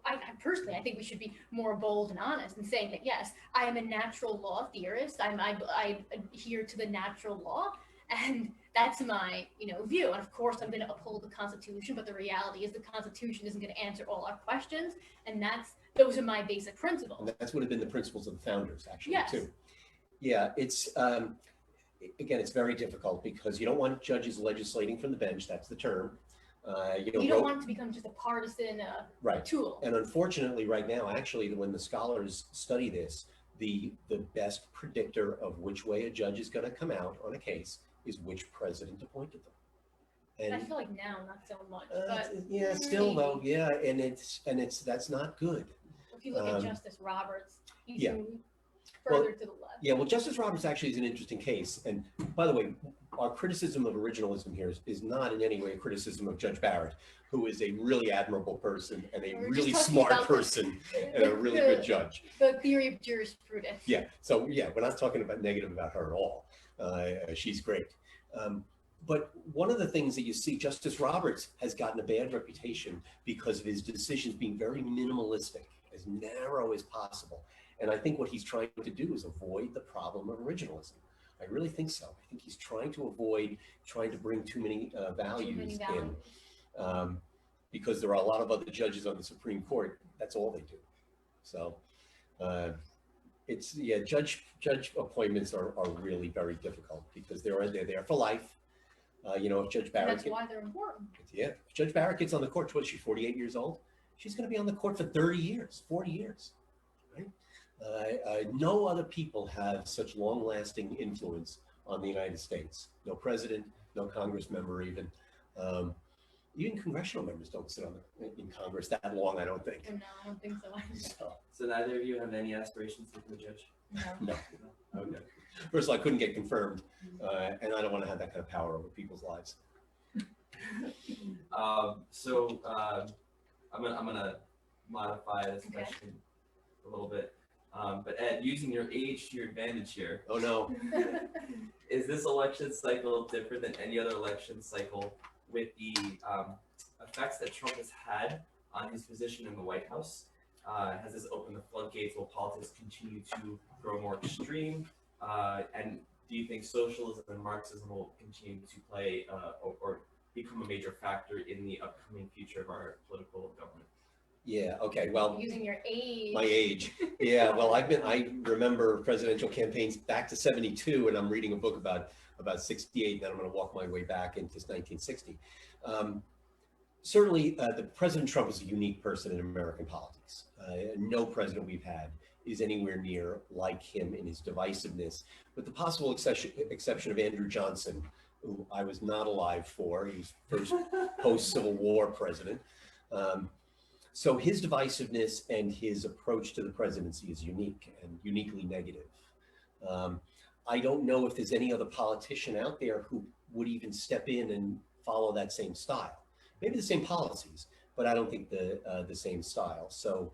I personally, I think we should be more bold and honest in saying that, yes, I am a natural law theorist. I adhere to the natural law, and that's my, view. And of course, I'm going to uphold the Constitution, but the reality is the Constitution isn't going to answer all our questions, and those are my basic principles. And that's would have been the principles of the founders, actually, yes. too. Yeah, it's again, it's very difficult because you don't want judges legislating from the bench. That's the term. You don't want it to become just a partisan tool. And unfortunately, right now, actually, when the scholars study this, the best predictor of which way a judge is going to come out on a case is which president appointed them. And I feel like now, not so much. But yeah, still though, yeah, and that's not good. If you look at Justice Roberts, he's further to the left. Yeah, well, Justice Roberts actually is an interesting case. And by the way, our criticism of originalism here is not in any way a criticism of Judge Barrett, who is a really admirable person and a really smart person and a really good judge. The theory of jurisprudence. Yeah, so yeah, we're not talking about negative about her at all. She's great. But one of the things that you see, Justice Roberts has gotten a bad reputation because of his decisions being very minimalistic, as narrow as possible. And I think what he's trying to do is avoid the problem of originalism. I really think so. I think he's trying to avoid trying to bring too many values in, because there are a lot of other judges on the Supreme Court. That's all they do. So it's judge appointments are really very difficult because they're there for life. If Judge Barrett, and that's why they're important. Yeah, if Judge Barrett gets on the court, what is she, 48 years old? She's going to be on the court for 30 years, 40 years, right? No other people have such long-lasting influence on the United States. No president, no Congress member even. Even congressional members don't sit in Congress that long, I don't think. No, I don't think so. So neither of you have any aspirations to become a judge? No. No. Okay. First of all, I couldn't get confirmed, and I don't want to have that kind of power over people's lives. I'm gonna modify this question a little bit. But Ed, using your age to your advantage here. Oh no. Is this election cycle different than any other election cycle with the effects that Trump has had on his position in the White House? Has this opened the floodgates? Will politics continue to grow more extreme? And do you think socialism and Marxism will continue to play or become a major factor in the upcoming future of our political government? Yeah, okay, well. Using your age. My age. Yeah, well, I remember presidential campaigns back to 72, and I'm reading a book about 68, then I'm going to walk my way back into 1960. Certainly, the President Trump is a unique person in American politics. No president we've had is anywhere near like him in his divisiveness, with the possible exception of Andrew Johnson, who I was not alive for. He was first post-Civil War president. So his divisiveness and his approach to the presidency is unique and uniquely negative. I don't know if there's any other politician out there who would even step in and follow that same style. Maybe the same policies, but I don't think the same style. So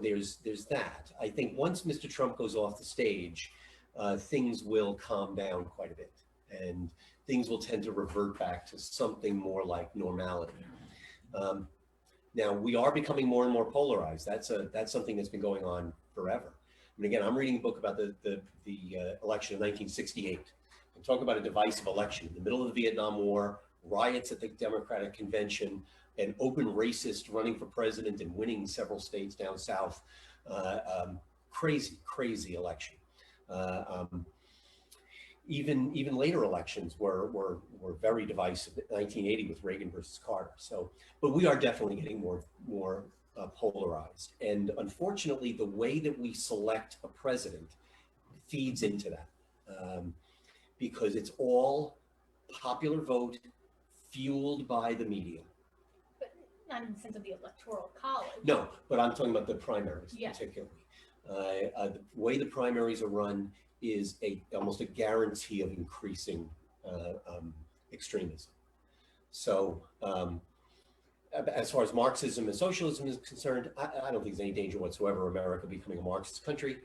there's that. I think once Mr. Trump goes off the stage, things will calm down quite a bit, and things will tend to revert back to something more like normality. Now, we are becoming more and more polarized. That's something that's been going on forever. And again, I'm reading a book about the election of 1968. I'm talking about a divisive election in the middle of the Vietnam War, riots at the Democratic Convention, an open racist running for president and winning several states down south. Crazy election. Even later elections were very divisive. 1980 with Reagan versus Carter. So, but we are definitely getting more polarized. And unfortunately, the way that we select a president feeds into that, because it's all popular vote fueled by the media. But not in the sense of the electoral college. No, but I'm talking about the primaries particularly. The way the primaries are run is almost a guarantee of increasing extremism. So as far as Marxism and socialism is concerned, I don't think there's any danger whatsoever of America becoming a Marxist country.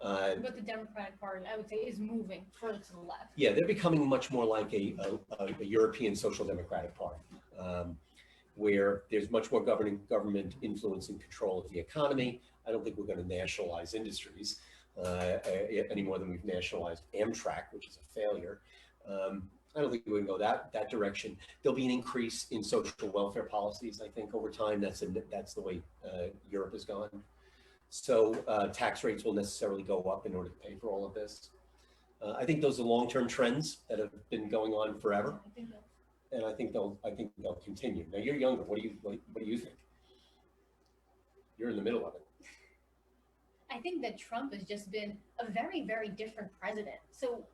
But the Democratic Party, I would say, is moving further to the left. Yeah, they're becoming much more like a European social democratic party, where there's much more government influence and control of the economy. I don't think we're going to nationalize industries any more than we've nationalized Amtrak, which is a failure. I don't think we're going to go that direction. There'll be an increase in social welfare policies, I think, over time. That's the way Europe has gone. So tax rates will necessarily go up in order to pay for all of this. I think those are long-term trends that have been going on forever, and I think they'll continue. Now you're younger. What do you think? You're in the middle of it. I think that Trump has just been a very, very different president. So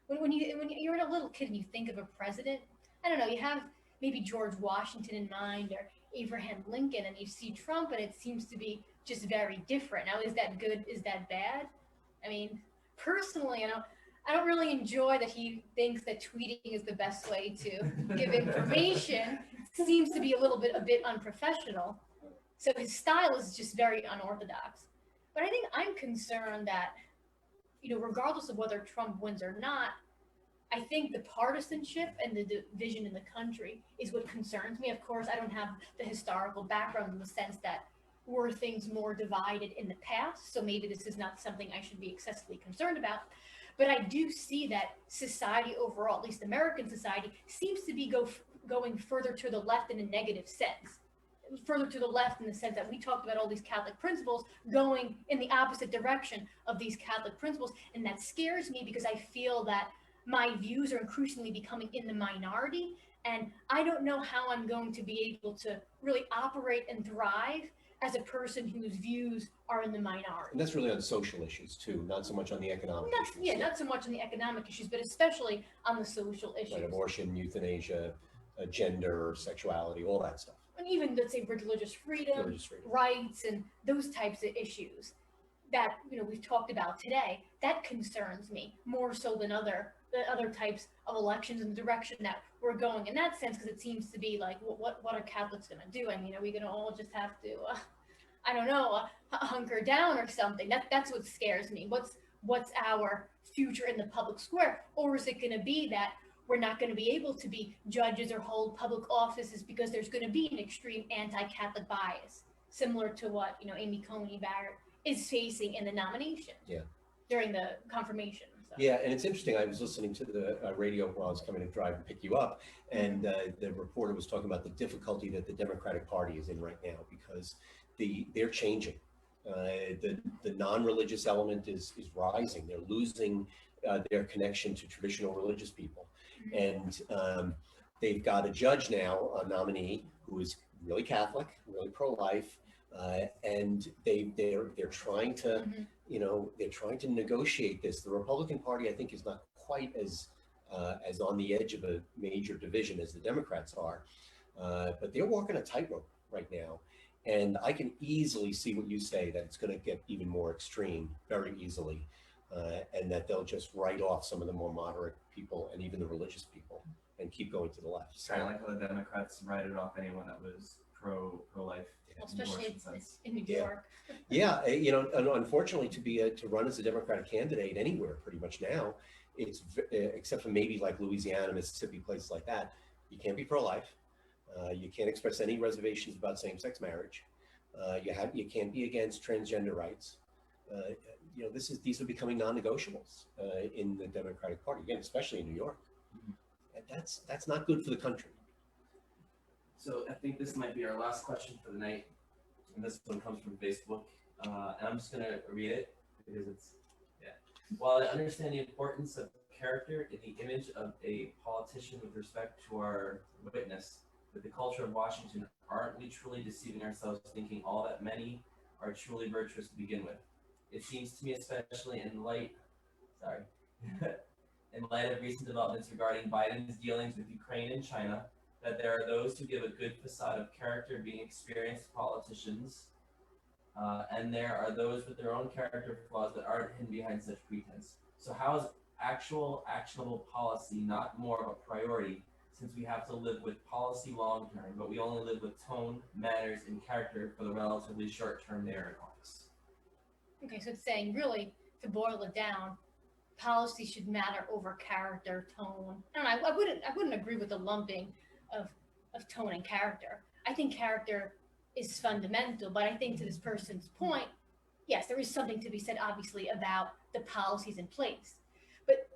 when you're a little kid and you think of a president, I don't know, you have maybe George Washington in mind or Abraham Lincoln, and you see Trump and it seems to be just very different. Now, is that good? Is that bad? I mean, personally, I don't really enjoy that he thinks that tweeting is the best way to give information. It seems to be a bit unprofessional. So his style is just very unorthodox. But I think I'm concerned that, regardless of whether Trump wins or not, I think the partisanship and the division in the country is what concerns me. Of course, I don't have the historical background in the sense that were things more divided in the past, so maybe this is not something I should be excessively concerned about. But I do see that society overall, at least American society, seems to be going further to the left in a negative sense. Further to the left in the sense that we talked about all these Catholic principles going in the opposite direction of these Catholic principles. And that scares me because I feel that my views are increasingly becoming in the minority. And I don't know how I'm going to be able to really operate and thrive as a person whose views are in the minority. And that's really on social issues too, not so much on the economic issues. Yeah, not so much on the economic issues, but especially on the social issues. Right, abortion, euthanasia, gender, sexuality, all that stuff. And even, let's say, religious freedom, rights, and those types of issues that we've talked about today, that concerns me more so than other types of elections and the direction that we're going in that sense, because it seems to be like, what are Catholics going to do? I mean, are we going to all just have to, I don't know, hunker down or something? That's what scares me. What's our future in the public square? Or is it going to be that we're not going to be able to be judges or hold public offices because there's going to be an extreme anti-Catholic bias, similar to what Amy Coney Barrett is facing in the nomination during the confirmation. So. Yeah, and it's interesting. I was listening to the radio while I was coming to drive and pick you up, and the reporter was talking about the difficulty that the Democratic Party is in right now because they're changing. The non-religious element is rising. They're losing their connection to traditional religious people. And they've got a judge now, a nominee, who is really Catholic, really pro-life, and they're trying to, they're trying to negotiate this. The Republican Party, I think, is not quite as on the edge of a major division as the Democrats are, but they're walking a tightrope right now. And I can easily see what you say, that it's going to get even more extreme very easily. And that they'll just write off some of the more moderate people and even the religious people and keep going to the left. Kind of like how the Democrats righted off anyone that was pro-life. Especially in New York. Yeah, unfortunately, to run as a Democratic candidate anywhere pretty much now, it's except for maybe like Louisiana, Mississippi, places like that, you can't be pro-life. You can't express any reservations about same-sex marriage. You can't be against transgender rights. These are becoming non-negotiables in the Democratic Party, again, especially in New York. And that's not good for the country. So I think this might be our last question for the night, and this one comes from Facebook, and I'm just gonna read it because While I understand the importance of character in the image of a politician with respect to our witness, with the culture of Washington, aren't we truly deceiving ourselves thinking all that many are truly virtuous to begin with? It seems to me, especially in light of recent developments regarding Biden's dealings with Ukraine and China, that there are those who give a good facade of character being experienced politicians, and there are those with their own character flaws that aren't hidden behind such pretense. So how is actual actionable policy not more of a priority, since we have to live with policy long term, but we only live with tone, manners, and character for the relatively short term they are in office? Okay, so it's saying, really, to boil it down, policy should matter over character, tone. I wouldn't agree with the lumping of tone and character. I think character is fundamental, but I think to this person's point, yes, there is something to be said, obviously, about the policies in place. But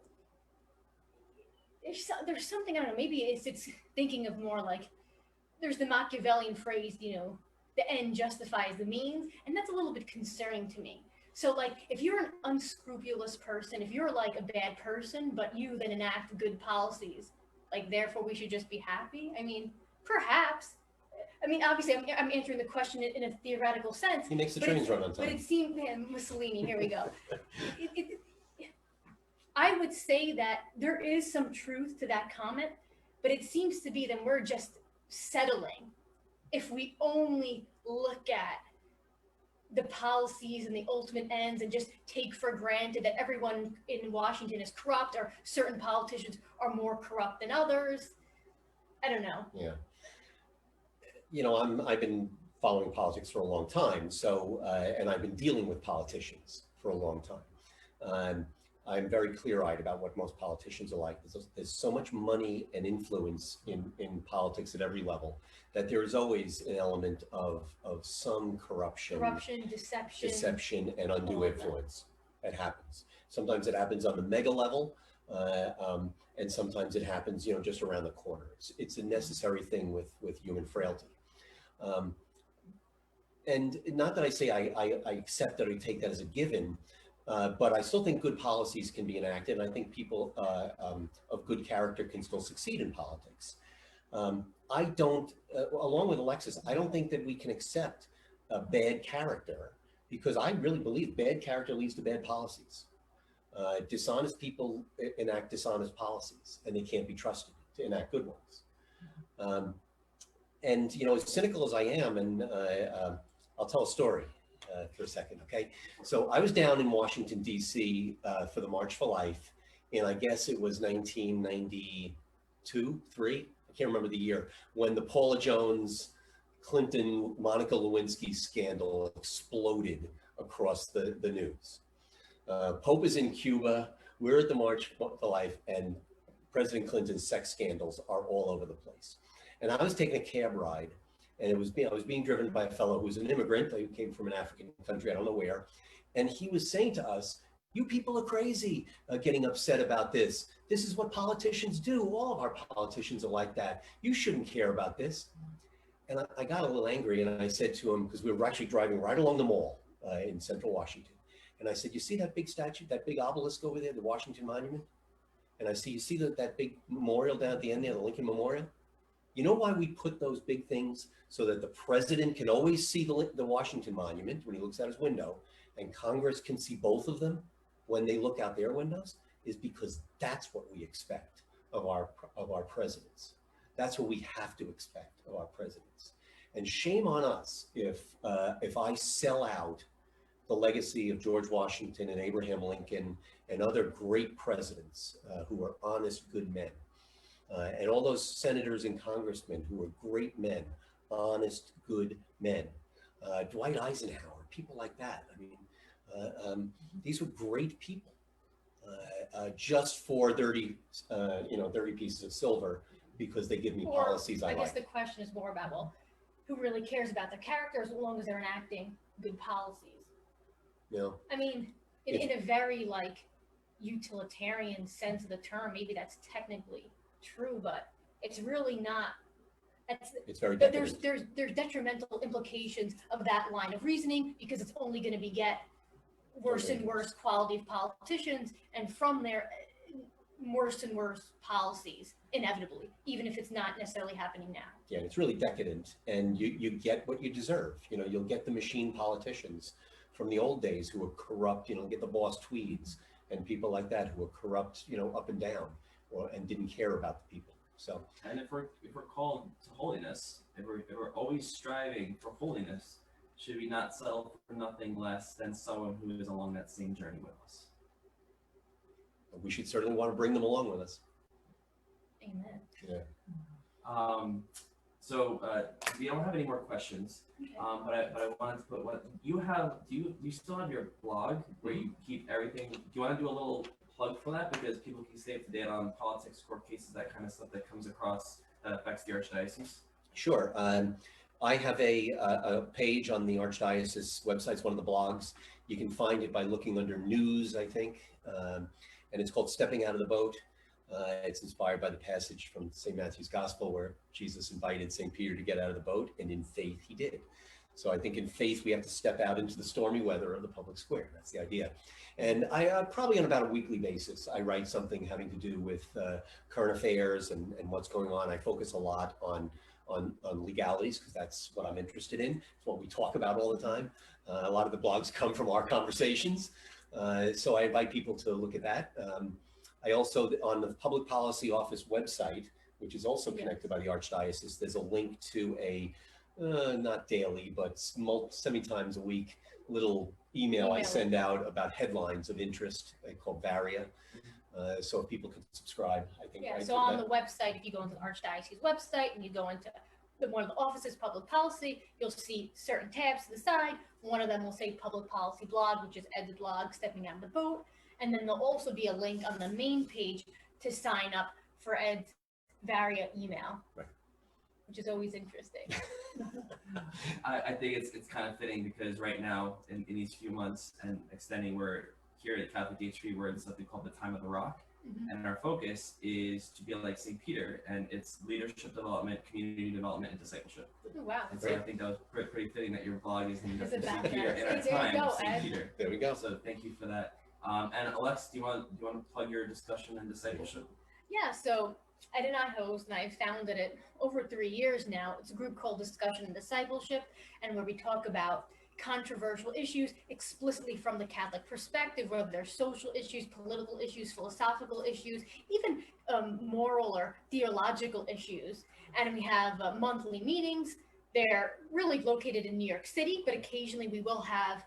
there's something, I don't know, maybe it's thinking of more like, there's the Machiavellian phrase, the end justifies the means, and that's a little bit concerning to me. So like, if you're an unscrupulous person, if you're like a bad person, but you then enact good policies, like therefore we should just be happy? I mean, perhaps. I mean, obviously I'm answering the question in a theoretical sense. He makes the trains run on time. But it seems, Mussolini, here we go. I would say that there is some truth to that comment, but it seems to be that we're just settling if we only look at the policies and the ultimate ends and just take for granted that everyone in Washington is corrupt or certain politicians are more corrupt than others. I don't know. Yeah. I've been following politics for a long time, so and I've been dealing with politicians for a long time. I'm very clear-eyed about what most politicians are like. There's so much money and influence in politics at every level that there is always an element of some corruption, deception, and undue influence. It happens. Sometimes it happens on the mega level, and sometimes it happens, just around the corner. It's a necessary thing with human frailty. And not that I say I accept that or take that as a given, but I still think good policies can be enacted, and I think people of good character can still succeed in politics. I don't, along with Alexis, I don't think that we can accept a bad character, because I really believe bad character leads to bad policies. Dishonest people enact dishonest policies, and they can't be trusted to enact good ones. And as cynical as I am, and I'll tell a story for a second, okay? So I was down in Washington, D.C. For the March for Life, and I guess it was 1992, 3, I can't remember the year, when the Paula Jones, Clinton, Monica Lewinsky scandal exploded across the news. Pope is in Cuba, we're at the March for Life, and President Clinton's sex scandals are all over the place. And I was taking a cab ride, and I was being driven by a fellow who was an immigrant, who came from an African country, I don't know where, and he was saying to us, "You people are crazy, getting upset about this. This is what politicians do. All of our politicians are like that. You shouldn't care about this." And I got a little angry, and I said to him, because we were actually driving right along the mall in central Washington, and I said, "You see that big statue, that big obelisk over there, the Washington Monument? And I see, you see that big memorial down at the end there, the Lincoln Memorial? You know why we put those big things? So that the president can always see the Washington Monument when he looks out his window, and Congress can see both of them when they look out their windows, is because that's what we expect of our presidents. That's what we have to expect of our presidents. And shame on us if I sell out the legacy of George Washington and Abraham Lincoln and other great presidents who were honest, good men. And all those senators and congressmen who were great men, honest, good men. Dwight Eisenhower, people like that. I mean, these were great people. Just for 30 pieces of silver, because they give me policies I like. I guess the question is more about, well, who really cares about their characters as long as they're enacting good policies? I mean, in a very utilitarian sense of the term, maybe that's technically true, but it's really not. It's very there's detrimental implications of that line of reasoning, because it's only going to beget worse and worse quality of politicians, and from there, worse and worse policies, inevitably, even if it's not necessarily happening now. Yeah, it's really decadent, and you get what you deserve. You'll get the machine politicians from the old days who were corrupt, get the boss tweeds and people like that who were corrupt, up and down, and didn't care about the people. So, and if we're called to holiness, if we're always striving for holiness, should we not settle for nothing less than someone who is along that same journey with us? We should certainly want to bring them along with us. Amen. Yeah. So we don't have any more questions, Okay. but I wanted to put what you have. Do you still have your blog where you keep everything? Do you want to do a little plug for that, because people can stay up to date on politics, court cases, that kind of stuff that comes across that affects the Archdiocese? Sure. I have a page on the Archdiocese website. It's one of the blogs. You can find it by looking under news, I think, and it's called Stepping Out of the Boat. It's inspired by the passage from St. Matthew's Gospel where Jesus invited St. Peter to get out of the boat, and in faith he did. So I think in faith we have to step out into the stormy weather of the public square. That's the idea. And I probably on about a weekly basis, I write something having to do with current affairs and what's going on. I focus a lot on legalities, because that's what I'm interested in. It's what we talk about all the time. A lot of the blogs come from our conversations. So I invite people to look at that. I also, on the Public Policy Office website, which is also connected by the Archdiocese, there's a link to a, not daily, but semi-times a week, little email I send out about headlines of interest called Varia. So if people can subscribe, I think. Yeah, so on the website, if you go into the Archdiocese website and you go into one of the offices, public policy, you'll see certain tabs to the side. One of them will say public policy blog, which is Ed's blog, Stepping Out of the Boat. And then there'll also be a link on the main page to sign up for Ed's Varia email, which is always interesting. I think it's kind of fitting, because right now in these few months and extending, we're here at Catholic D3, we're in something called the Time of the Rock. Mhm. And our focus is to be like St. Peter, and it's leadership development, community development, and discipleship. Oh, wow. And so I think that was pretty fitting that your blog is named It's after about St. Peter that. in our See, there you time, go, St. Ed. Peter. There we go. So thank you for that. And Alexis, do you want to plug your discussion and discipleship? Yeah, so Ed and I host, and I've founded it over 3 years now. It's a group called Discussion and Discipleship, and where we talk about controversial issues explicitly from the Catholic perspective, whether they're social issues, political issues, philosophical issues, even moral or theological issues. And we have monthly meetings. They're really located in New York City, but occasionally we will have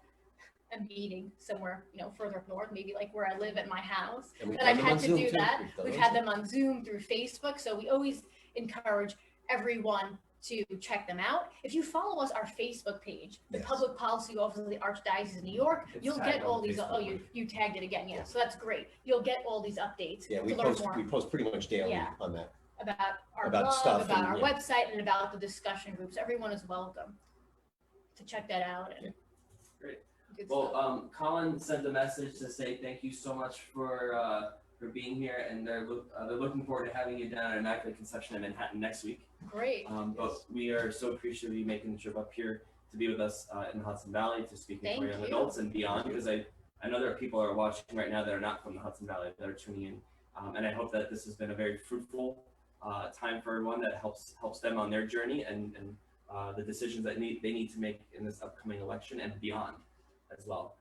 a meeting somewhere, further up north, maybe like where I live at my house. And we've But done I've them had on to Zoom, do too. that. done We've on had Zoom. them on Zoom, through Facebook. So we always encourage everyone to check them out. If you follow us, our Facebook page, the Yes. Public Policy Office of the Archdiocese of New York, It's you'll tagged get on all these. Facebook. Oh, you tagged it again. Yeah, so that's great. You'll get all these updates Yeah, to learn more we post pretty much daily Yeah. on that. about our about blog, stuff about and, our yeah. website, and about the discussion groups. Everyone is welcome to check that out. And Great. good stuff. Well, Colin sent a message to say thank you so much for being here, and they're looking forward to having you down at Immaculate Conception in Manhattan next week. Great. But we are so appreciative of you making the trip up here to be with us in the Hudson Valley to speak Thank for young you. adults and beyond, because I know there are people who are watching right now that are not from the Hudson Valley that are tuning in, and I hope that this has been a very fruitful time for everyone that helps them on their journey and the decisions that they need to make in this upcoming election and beyond as well.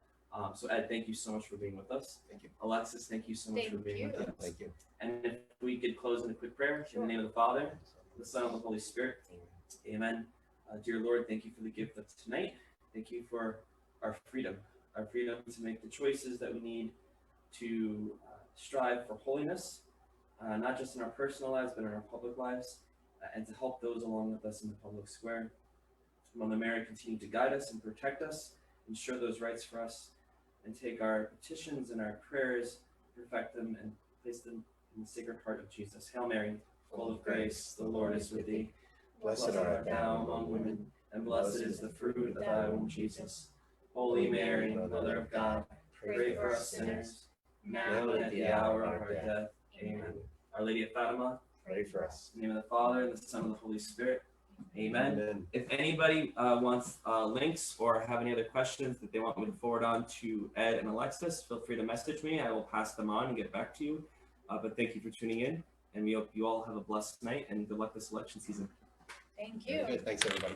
So Ed, thank you so much for being with us. Thank you. Alexis, thank you so much for Thank being you. with us. Thank you. And if we could close in a quick prayer, in Sure. the name of the Father, the Son, and the Holy Spirit. Amen. Dear Lord, thank you for the gift of tonight. Thank you for our freedom to make the choices that we need to strive for holiness, not just in our personal lives, but in our public lives, and to help those along with us in the public square. Mother Mary, continue to guide us and protect us, ensure those rights for us, and take our petitions and our prayers, perfect them, and place them in the Sacred Heart of Jesus. Hail Mary, full of grace, the Lord is with thee. Blessed art thou among women, and blessed is the fruit of thy womb, Jesus. Holy Mary, Mother of God, pray for us sinners, now and at the hour of our death. Amen. Our Lady of Fatima, pray for us. in the name of the Father, and the Son, and the Holy Spirit. Amen. Amen. If anybody wants links or have any other questions that they want me to forward on to Ed and Alexis, feel free to message me. I will pass them on and get back to you. But thank you for tuning in, and we hope you all have a blessed night and good luck this election season. Thank Very you. good. Thanks, everybody.